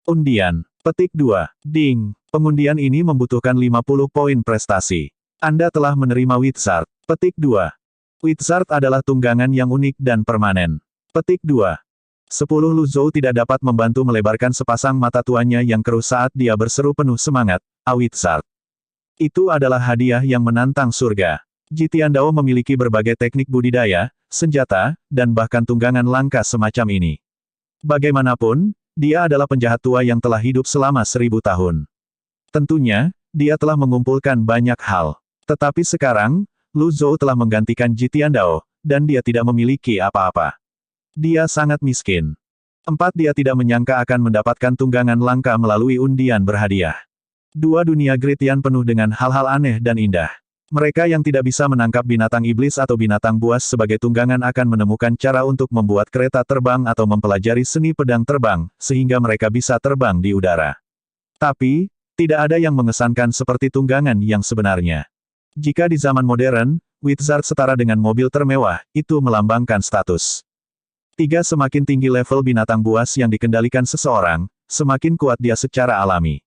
Undian. Petik 2. Ding. Pengundian ini membutuhkan 50 poin prestasi. Anda telah menerima Wizard. Petik 2. Wizard adalah tunggangan yang unik dan permanen. Petik 2. 10. Lu Zhou tidak dapat membantu melebarkan sepasang mata tuanya yang keruh saat dia berseru penuh semangat, Wizard. Itu adalah hadiah yang menantang surga. Jitiandao memiliki berbagai teknik budidaya, senjata, dan bahkan tunggangan langka semacam ini. Bagaimanapun, dia adalah penjahat tua yang telah hidup selama 1000 tahun. Tentunya, dia telah mengumpulkan banyak hal. Tetapi sekarang, Lu Zhou telah menggantikan Jitiandao, dan dia tidak memiliki apa-apa. Dia sangat miskin. 4. Dia tidak menyangka akan mendapatkan tunggangan langka melalui undian berhadiah. 2. Dunia Gritian penuh dengan hal-hal aneh dan indah. Mereka yang tidak bisa menangkap binatang iblis atau binatang buas sebagai tunggangan akan menemukan cara untuk membuat kereta terbang atau mempelajari seni pedang terbang, sehingga mereka bisa terbang di udara. Tapi, tidak ada yang mengesankan seperti tunggangan yang sebenarnya. Jika di zaman modern, Wizard setara dengan mobil termewah, itu melambangkan status. 3. Semakin tinggi level binatang buas yang dikendalikan seseorang, semakin kuat dia secara alami.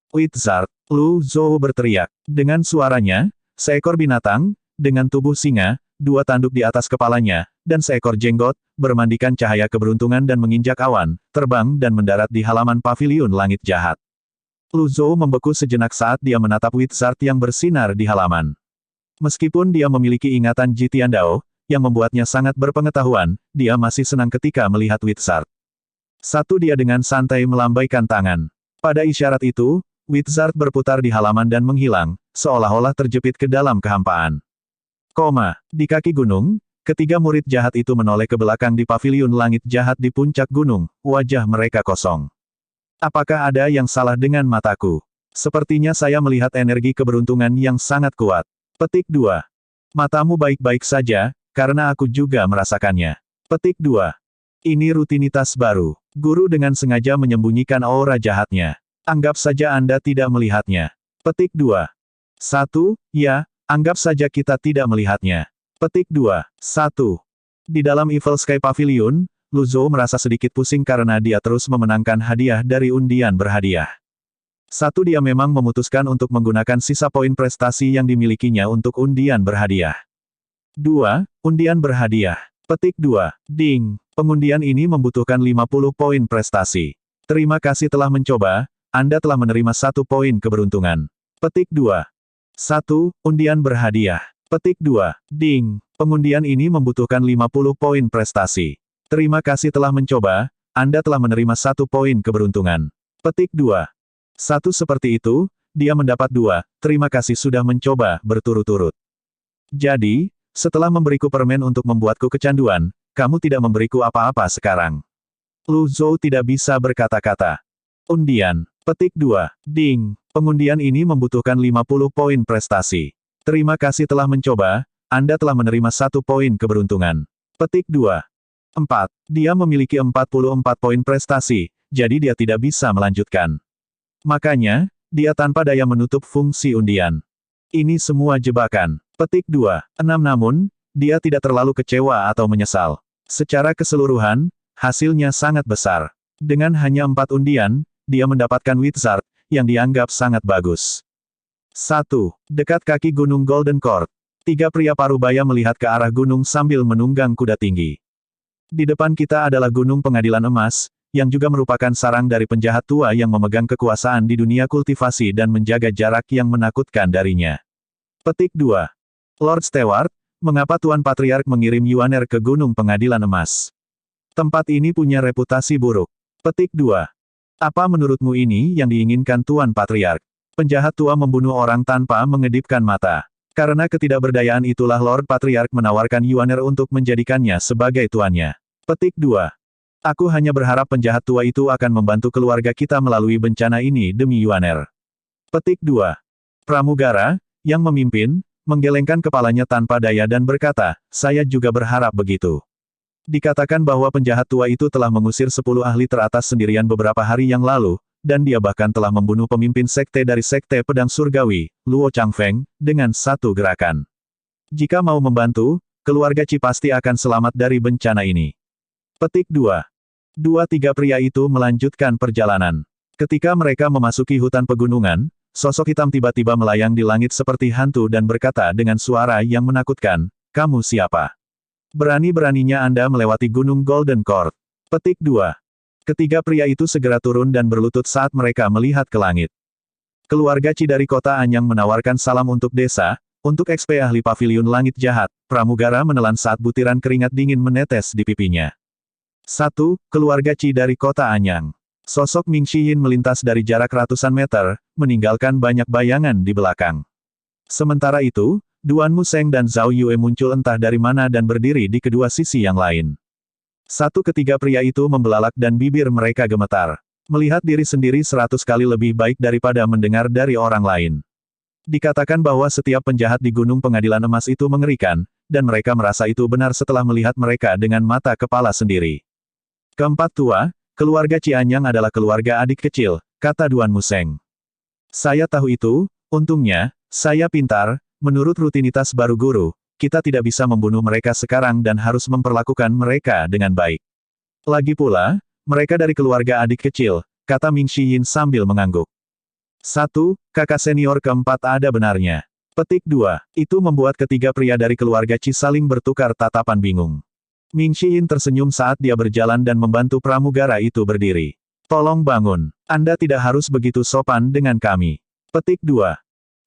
Wizard, Lu Zhou berteriak. Dengan suaranya, seekor binatang, dengan tubuh singa, 2 tanduk di atas kepalanya, dan seekor jenggot, bermandikan cahaya keberuntungan dan menginjak awan, terbang dan mendarat di halaman paviliun langit jahat. Lu Zhou membeku sejenak saat dia menatap Wizard yang bersinar di halaman. Meskipun dia memiliki ingatan Jitiandao, yang membuatnya sangat berpengetahuan, dia masih senang ketika melihat Wizard. 1. Dia dengan santai melambaikan tangan. Pada isyarat itu, Wizard berputar di halaman dan menghilang, seolah-olah terjepit ke dalam kehampaan. Di kaki gunung, ketiga murid jahat itu menoleh ke belakang di paviliun langit jahat di puncak gunung, wajah mereka kosong. Apakah ada yang salah dengan mataku? Sepertinya saya melihat energi keberuntungan yang sangat kuat. Petik 2. Matamu baik-baik saja, karena aku juga merasakannya. Petik 2. Ini rutinitas baru. Guru dengan sengaja menyembunyikan aura jahatnya. Anggap saja Anda tidak melihatnya. Petik 2. 1. Ya, anggap saja kita tidak melihatnya. Petik 2. 1. Di dalam Evil Sky Pavilion, Lu Zhou merasa sedikit pusing karena dia terus memenangkan hadiah dari undian berhadiah. 1. Dia memang memutuskan untuk menggunakan sisa poin prestasi yang dimilikinya untuk undian berhadiah. 2. Undian berhadiah. Petik 2. Ding. Pengundian ini membutuhkan 50 poin prestasi. Terima kasih telah mencoba, Anda telah menerima 1 poin keberuntungan. Petik 2. 1. Undian berhadiah. Petik 2. Ding. Pengundian ini membutuhkan 50 poin prestasi. Terima kasih telah mencoba, Anda telah menerima 1 poin keberuntungan. Petik 2. 1 seperti itu, dia mendapat 2, terima kasih sudah mencoba berturut-turut. Jadi, setelah memberiku permen untuk membuatku kecanduan, kamu tidak memberiku apa-apa sekarang. Lu Zhou tidak bisa berkata-kata. Undian. Petik 2. Ding. Pengundian ini membutuhkan 50 poin prestasi. Terima kasih telah mencoba, Anda telah menerima 1 poin keberuntungan. Petik 2. 4. Dia memiliki 44 poin prestasi, jadi dia tidak bisa melanjutkan. Makanya, dia tanpa daya menutup fungsi undian. Ini semua jebakan. Petik 2. 6. Namun, dia tidak terlalu kecewa atau menyesal. Secara keseluruhan, hasilnya sangat besar. Dengan hanya 4 undian, dia mendapatkan Wizard, yang dianggap sangat bagus. 1. Dekat kaki Gunung Golden Court. 3 pria parubaya melihat ke arah gunung sambil menunggang kuda tinggi. Di depan kita adalah Gunung Pengadilan Emas, yang juga merupakan sarang dari penjahat tua yang memegang kekuasaan di dunia kultivasi dan menjaga jarak yang menakutkan darinya. Petik 2. Lord Stewart, mengapa Tuan Patriark mengirim Yuaner ke Gunung Pengadilan Emas? Tempat ini punya reputasi buruk. Petik 2. Apa menurutmu ini yang diinginkan Tuan Patriark? Penjahat tua membunuh orang tanpa mengedipkan mata. Karena ketidakberdayaan itulah Lord Patriark menawarkan Yuaner untuk menjadikannya sebagai tuannya. Petik 2. Aku hanya berharap penjahat tua itu akan membantu keluarga kita melalui bencana ini demi Yuaner. Petik 2. Pramugara, yang memimpin, menggelengkan kepalanya tanpa daya dan berkata, saya juga berharap begitu. Dikatakan bahwa penjahat tua itu telah mengusir 10 ahli teratas sendirian beberapa hari yang lalu, dan dia bahkan telah membunuh pemimpin sekte dari Sekte Pedang Surgawi, Luo Changfeng, dengan 1 gerakan. Jika mau membantu, keluarga Qi pasti akan selamat dari bencana ini. Petik 2. 2-3 pria itu melanjutkan perjalanan. Ketika mereka memasuki hutan pegunungan, sosok hitam tiba-tiba melayang di langit seperti hantu dan berkata dengan suara yang menakutkan, kamu siapa? Berani-beraninya Anda melewati Gunung Golden Court. Petik 2. Ketiga pria itu segera turun dan berlutut saat mereka melihat ke langit. Keluarga Qi dari kota Anyang menawarkan salam untuk desa, untuk XP ahli paviliun langit jahat. Pramugara menelan saat butiran keringat dingin menetes di pipinya. 1. Keluarga Qi dari kota Anyang. Sosok Ming Xiyin melintas dari jarak ratusan meter, meninggalkan banyak bayangan di belakang. Sementara itu, Duan Museng dan Zhao Yue muncul entah dari mana dan berdiri di kedua sisi yang lain. 1. Ketiga pria itu membelalak dan bibir mereka gemetar. Melihat diri sendiri 100 kali lebih baik daripada mendengar dari orang lain. Dikatakan bahwa setiap penjahat di Gunung Pengadilan Emas itu mengerikan, dan mereka merasa itu benar setelah melihat mereka dengan mata kepala sendiri. Keempat tua, keluarga Qi Anyang adalah keluarga adik kecil, kata Duan Museng. Saya tahu itu, untungnya, saya pintar, menurut rutinitas baru guru. Kita tidak bisa membunuh mereka sekarang dan harus memperlakukan mereka dengan baik. Lagi pula, mereka dari keluarga adik kecil, kata Ming Xiyin sambil mengangguk. 1. Kakak senior keempat ada benarnya. Petik 2. Itu membuat ketiga pria dari keluarga Qi saling bertukar tatapan bingung. Ming Xiyin tersenyum saat dia berjalan dan membantu pramugara itu berdiri. Tolong bangun. Anda tidak harus begitu sopan dengan kami. Petik 2.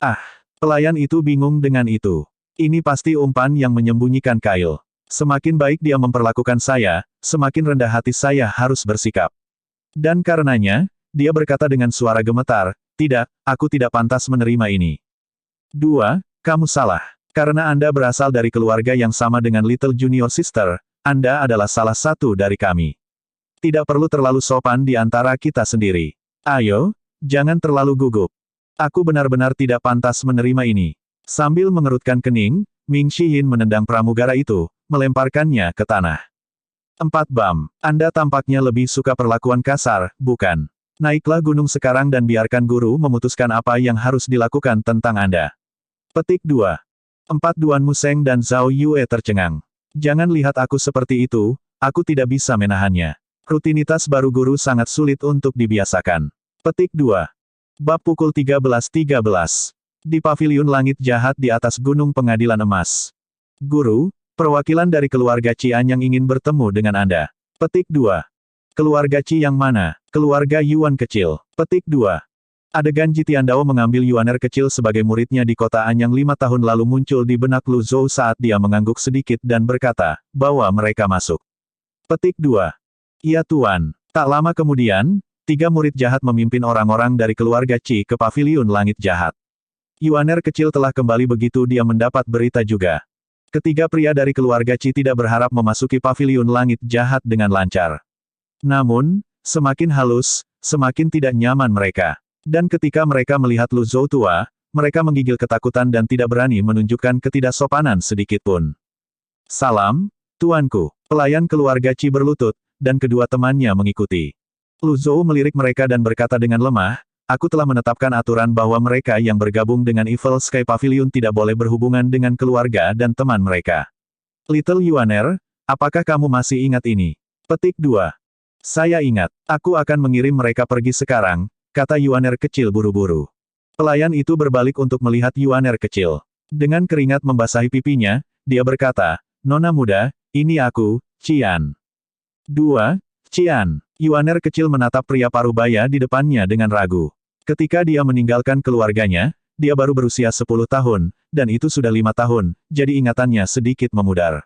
Ah, pelayan itu bingung dengan itu. Ini pasti umpan yang menyembunyikan kail. Semakin baik dia memperlakukan saya, semakin rendah hati saya harus bersikap. Dan karenanya, dia berkata dengan suara gemetar, tidak, aku tidak pantas menerima ini. 2. Kamu salah. Karena Anda berasal dari keluarga yang sama dengan Little Junior Sister, Anda adalah salah satu dari kami. Tidak perlu terlalu sopan di antara kita sendiri. Ayo, jangan terlalu gugup. Aku benar-benar tidak pantas menerima ini. Sambil mengerutkan kening, Ming Xiyin menendang pramugara itu, melemparkannya ke tanah. 4. Bam, Anda tampaknya lebih suka perlakuan kasar, bukan? Naiklah gunung sekarang dan biarkan guru memutuskan apa yang harus dilakukan tentang Anda. Petik 2. 4. Duan Museng dan Zhao Yue tercengang. Jangan lihat aku seperti itu, aku tidak bisa menahannya. Rutinitas baru guru sangat sulit untuk dibiasakan. Petik 2. Bab pukul 13.13. Di paviliun langit jahat di atas Gunung Pengadilan Emas. Guru, perwakilan dari keluarga Qi Anyang ingin bertemu dengan Anda. Petik 2. Keluarga Qi yang mana? Keluarga Yuan kecil. Petik 2. Adegan Ji Tiandao mengambil Yuaner kecil sebagai muridnya di kota Anyang 5 tahun lalu muncul di benak Lu Zhou saat dia mengangguk sedikit dan berkata, bahwa mereka masuk. Petik 2. Iya Tuan. Tak lama kemudian, 3 murid jahat memimpin orang-orang dari keluarga Qi ke paviliun langit jahat. Yuaner kecil telah kembali begitu dia mendapat berita juga. Ketiga pria dari keluarga Qi tidak berharap memasuki paviliun langit jahat dengan lancar. Namun, semakin halus, semakin tidak nyaman mereka. Dan ketika mereka melihat Lu Zhou tua, mereka menggigil ketakutan dan tidak berani menunjukkan ketidaksopanan sedikitpun. Salam, tuanku. Pelayan keluarga Qi berlutut, dan kedua temannya mengikuti. Lu Zhou melirik mereka dan berkata dengan lemah, aku telah menetapkan aturan bahwa mereka yang bergabung dengan Evil Sky Pavilion tidak boleh berhubungan dengan keluarga dan teman mereka. Little Yuaner, apakah kamu masih ingat ini? Petik 2. Saya ingat. Aku akan mengirim mereka pergi sekarang, kata Yuaner kecil buru-buru. Pelayan itu berbalik untuk melihat Yuaner kecil. Dengan keringat membasahi pipinya, dia berkata, Nona muda, ini aku, Qian. 2. Qian. Yuaner kecil menatap pria parubaya di depannya dengan ragu. Ketika dia meninggalkan keluarganya, dia baru berusia 10 tahun, dan itu sudah 5 tahun, jadi ingatannya sedikit memudar.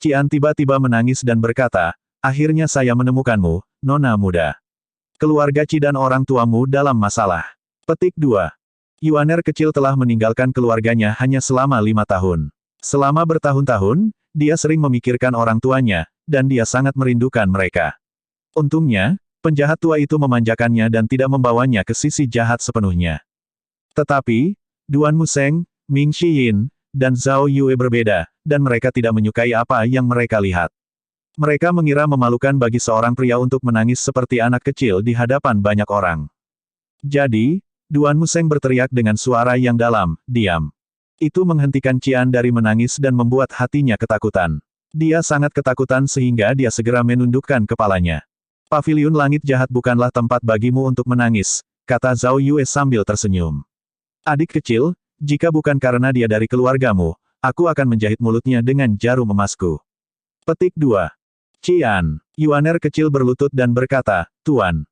Qian tiba-tiba menangis dan berkata, akhirnya saya menemukanmu, Nona muda. Keluarga Qi dan orang tuamu dalam masalah. Petik 2. Yuaner kecil telah meninggalkan keluarganya hanya selama 5 tahun. Selama bertahun-tahun, dia sering memikirkan orang tuanya, dan dia sangat merindukan mereka. Untungnya, penjahat tua itu memanjakannya dan tidak membawanya ke sisi jahat sepenuhnya. Tetapi, Duan Museng, Ming Xiyin, dan Zhao Yue berbeda, dan mereka tidak menyukai apa yang mereka lihat. Mereka mengira memalukan bagi seorang pria untuk menangis seperti anak kecil di hadapan banyak orang. Jadi, Duan Museng berteriak dengan suara yang dalam, diam. Itu menghentikan Qian dari menangis dan membuat hatinya ketakutan. Dia sangat ketakutan sehingga dia segera menundukkan kepalanya. Paviliun langit jahat bukanlah tempat bagimu untuk menangis, kata Zhao Yue sambil tersenyum. Adik kecil, jika bukan karena dia dari keluargamu, aku akan menjahit mulutnya dengan jarum emasku. Petik 2. Qian. Yuaner kecil berlutut dan berkata, Tuan.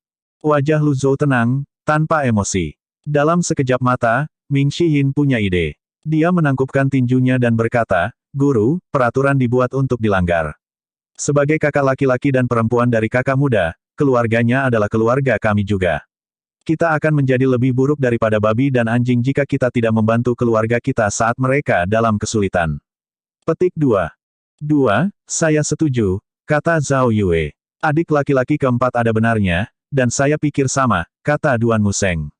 Wajah Lu Zhou tenang, tanpa emosi. Dalam sekejap mata, Ming Xiyin punya ide. Dia menangkupkan tinjunya dan berkata, Guru, peraturan dibuat untuk dilanggar. Sebagai kakak laki-laki dan perempuan dari kakak muda, keluarganya adalah keluarga kami juga. Kita akan menjadi lebih buruk daripada babi dan anjing jika kita tidak membantu keluarga kita saat mereka dalam kesulitan. Petik 2. 2. Saya setuju, kata Zhao Yue. Adik laki-laki keempat ada benarnya, dan saya pikir sama, kata Duan Museng.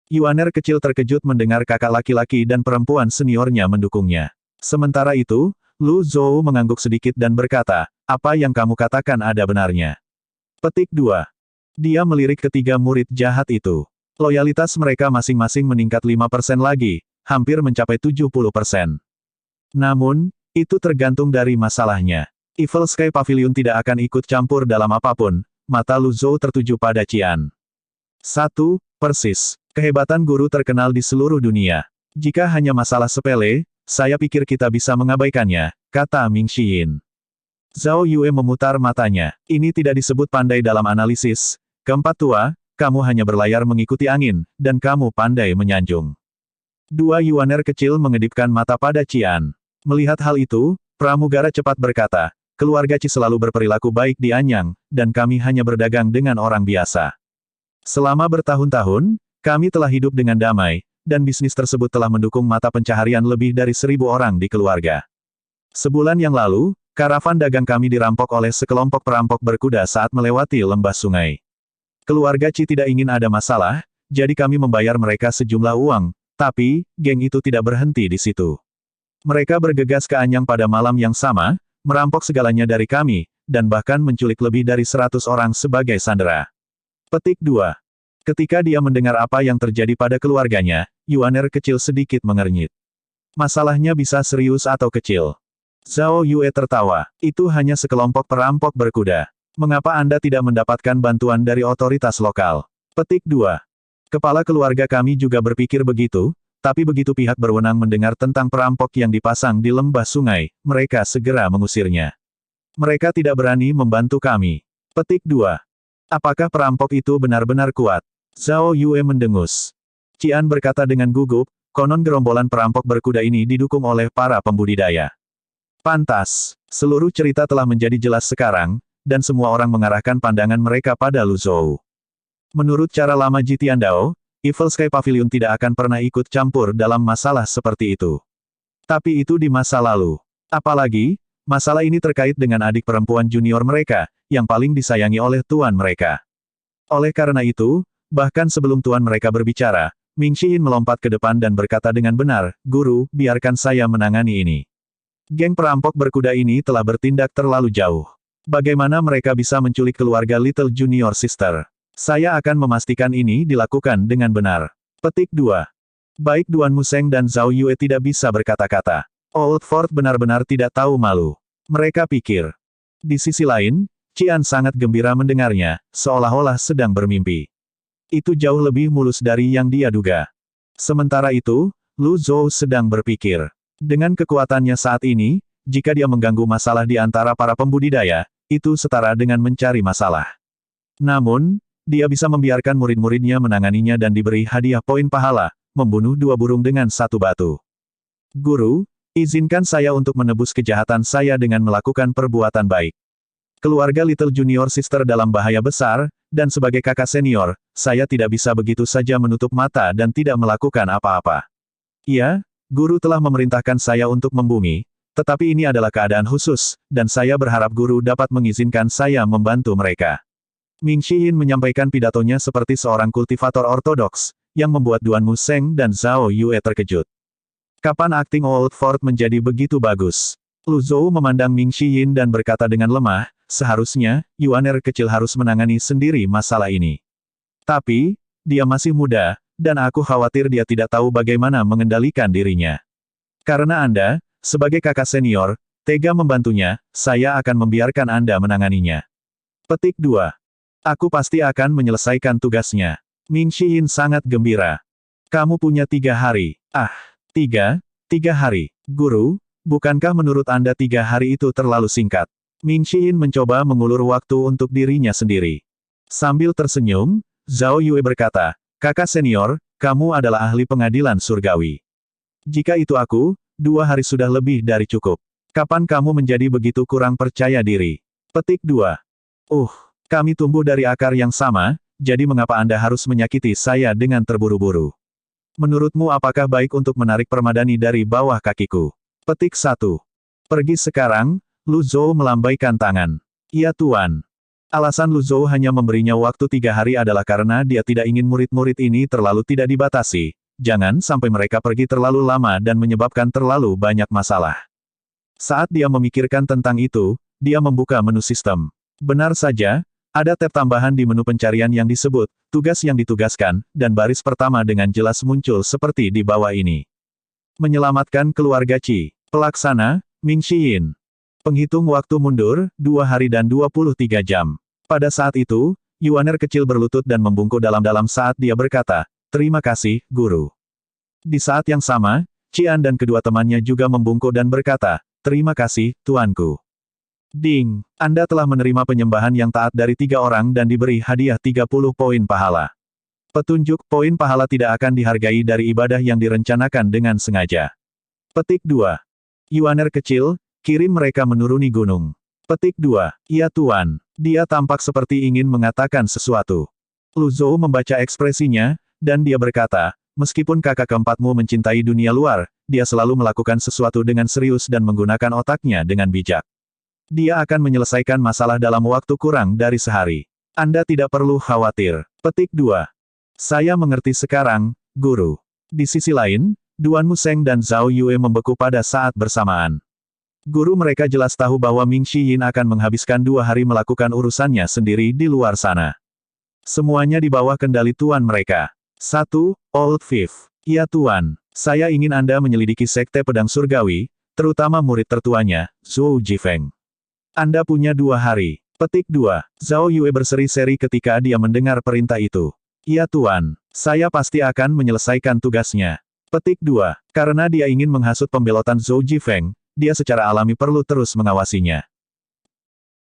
Yuaner kecil terkejut mendengar kakak laki-laki dan perempuan seniornya mendukungnya. Sementara itu, Lu Zhou mengangguk sedikit dan berkata, apa yang kamu katakan ada benarnya. Petik 2. Dia melirik ketiga murid jahat itu. Loyalitas mereka masing-masing meningkat 5% lagi, hampir mencapai 70%. Namun, itu tergantung dari masalahnya. Evil Sky Pavilion tidak akan ikut campur dalam apapun, mata Lu Zhou tertuju pada Qian. 1. Persis. Kehebatan guru terkenal di seluruh dunia. Jika hanya masalah sepele, saya pikir kita bisa mengabaikannya, kata Ming Xiyin. Zhao Yue memutar matanya. Ini tidak disebut pandai dalam analisis. Keempat tua, kamu hanya berlayar mengikuti angin, dan kamu pandai menyanjung. 2 Yuaner kecil mengedipkan mata pada Qian. Melihat hal itu, pramugara cepat berkata, keluarga Qi selalu berperilaku baik di Anyang, dan kami hanya berdagang dengan orang biasa. Selama bertahun-tahun, kami telah hidup dengan damai, dan bisnis tersebut telah mendukung mata pencaharian lebih dari 1.000 orang di keluarga. Sebulan yang lalu, karavan dagang kami dirampok oleh sekelompok perampok berkuda saat melewati lembah sungai. Keluarga Qi tidak ingin ada masalah, jadi kami membayar mereka sejumlah uang, tapi, geng itu tidak berhenti di situ. Mereka bergegas ke Anyang pada malam yang sama, merampok segalanya dari kami, dan bahkan menculik lebih dari 100 orang sebagai sandera. Petik 2. Ketika dia mendengar apa yang terjadi pada keluarganya, Yuaner kecil sedikit mengernyit. Masalahnya bisa serius atau kecil. Zhao Yue tertawa. Itu hanya sekelompok perampok berkuda. Mengapa Anda tidak mendapatkan bantuan dari otoritas lokal? Petik 2. Kepala keluarga kami juga berpikir begitu, tapi begitu pihak berwenang mendengar tentang perampok yang dipasang di lembah sungai, mereka segera mengusirnya. Mereka tidak berani membantu kami. Petik 2. Apakah perampok itu benar-benar kuat? Zhao Yue mendengus. Qian berkata dengan gugup, konon gerombolan perampok berkuda ini didukung oleh para pembudidaya. Pantas. Seluruh cerita telah menjadi jelas sekarang, dan semua orang mengarahkan pandangan mereka pada Lu Zhou. Menurut cara lama Ji Tiandao, Evil Sky Pavilion tidak akan pernah ikut campur dalam masalah seperti itu. Tapi itu di masa lalu. Apalagi, masalah ini terkait dengan adik perempuan junior mereka, yang paling disayangi oleh tuan mereka. Oleh karena itu, bahkan sebelum tuan mereka berbicara, Ming Xiyin melompat ke depan dan berkata dengan benar, "Guru, biarkan saya menangani ini. Geng perampok berkuda ini telah bertindak terlalu jauh. Bagaimana mereka bisa menculik keluarga Little Junior Sister? Saya akan memastikan ini dilakukan dengan benar." Petik 2. Baik Duan Museng dan Zhao Yue tidak bisa berkata-kata. Old Fort benar-benar tidak tahu malu. Mereka pikir. Di sisi lain, Qian sangat gembira mendengarnya, seolah-olah sedang bermimpi. Itu jauh lebih mulus dari yang dia duga. Sementara itu, Lu Zhou sedang berpikir. Dengan kekuatannya saat ini, jika dia mengganggu masalah di antara para pembudidaya, itu setara dengan mencari masalah. Namun, dia bisa membiarkan murid-muridnya menanganinya dan diberi hadiah poin pahala, membunuh 2 burung dengan 1 batu. Guru, izinkan saya untuk menebus kejahatan saya dengan melakukan perbuatan baik. Keluarga Little Junior Sister dalam bahaya besar, dan sebagai kakak senior, saya tidak bisa begitu saja menutup mata dan tidak melakukan apa-apa. Iya, guru telah memerintahkan saya untuk membumi, tetapi ini adalah keadaan khusus, dan saya berharap guru dapat mengizinkan saya membantu mereka. Ming Xiyin menyampaikan pidatonya seperti seorang kultivator ortodoks, yang membuat Duan Museng dan Zhao Yue terkejut. Kapan akting Old Fort menjadi begitu bagus? Lu Zhou memandang Ming Xiyin dan berkata dengan lemah, seharusnya, Yuaner kecil harus menangani sendiri masalah ini. Tapi, dia masih muda, dan aku khawatir dia tidak tahu bagaimana mengendalikan dirinya. Karena Anda, sebagai kakak senior, tega membantunya, saya akan membiarkan Anda menanganinya. Petik 2. Aku pasti akan menyelesaikan tugasnya. Ming Xiyin sangat gembira. Kamu punya 3 hari. Ah, 3 hari. Guru, bukankah menurut Anda 3 hari itu terlalu singkat? Ming Xiyin mencoba mengulur waktu untuk dirinya sendiri. Sambil tersenyum, Zhao Yue berkata, "Kakak senior, kamu adalah ahli pengadilan surgawi. Jika itu aku, 2 hari sudah lebih dari cukup. Kapan kamu menjadi begitu kurang percaya diri?" Petik 2. Kami tumbuh dari akar yang sama, jadi mengapa Anda harus menyakiti saya dengan terburu-buru? Menurutmu apakah baik untuk menarik permadani dari bawah kakiku? Petik 1. Pergi sekarang, Lu Zhou melambaikan tangan. Iya Tuan. Alasan Lu Zhou hanya memberinya waktu 3 hari adalah karena dia tidak ingin murid-murid ini terlalu tidak dibatasi. Jangan sampai mereka pergi terlalu lama dan menyebabkan terlalu banyak masalah. Saat dia memikirkan tentang itu, dia membuka menu sistem. Benar saja, ada tab tambahan di menu pencarian yang disebut, tugas yang ditugaskan, dan baris pertama dengan jelas muncul seperti di bawah ini. Menyelamatkan keluarga Qi. Pelaksana, Ming Xiyin. Penghitung waktu mundur, 2 hari dan 23 jam. Pada saat itu, Yuaner kecil berlutut dan membungkuk dalam-dalam saat dia berkata, "Terima kasih, Guru." Di saat yang sama, Qian dan kedua temannya juga membungkuk dan berkata, "Terima kasih, Tuanku." Ding, Anda telah menerima penyembahan yang taat dari 3 orang dan diberi hadiah 30 poin pahala. Petunjuk poin pahala tidak akan dihargai dari ibadah yang direncanakan dengan sengaja. Petik 2. Yuaner kecil, kirim mereka menuruni gunung. Petik 2. Iya Tuan. Dia tampak seperti ingin mengatakan sesuatu. Lu Zhou membaca ekspresinya, dan dia berkata, meskipun kakak keempatmu mencintai dunia luar, dia selalu melakukan sesuatu dengan serius dan menggunakan otaknya dengan bijak. Dia akan menyelesaikan masalah dalam waktu kurang dari sehari. Anda tidak perlu khawatir. Petik 2. Saya mengerti sekarang, Guru. Di sisi lain, Duan Museng dan Zhao Yue membeku pada saat bersamaan. Guru mereka jelas tahu bahwa Ming Xiyin akan menghabiskan 2 hari melakukan urusannya sendiri di luar sana. Semuanya di bawah kendali Tuan mereka. 1. Old Fifth. Ya Tuan, saya ingin Anda menyelidiki Sekte Pedang Surgawi, terutama murid tertuanya, Zhou Jifeng. Anda punya 2 hari. Petik 2. Zhao Yue berseri-seri ketika dia mendengar perintah itu. Iya Tuan, saya pasti akan menyelesaikan tugasnya. Petik 2. Karena dia ingin menghasut pembelotan Zhou Jifeng, dia secara alami perlu terus mengawasinya.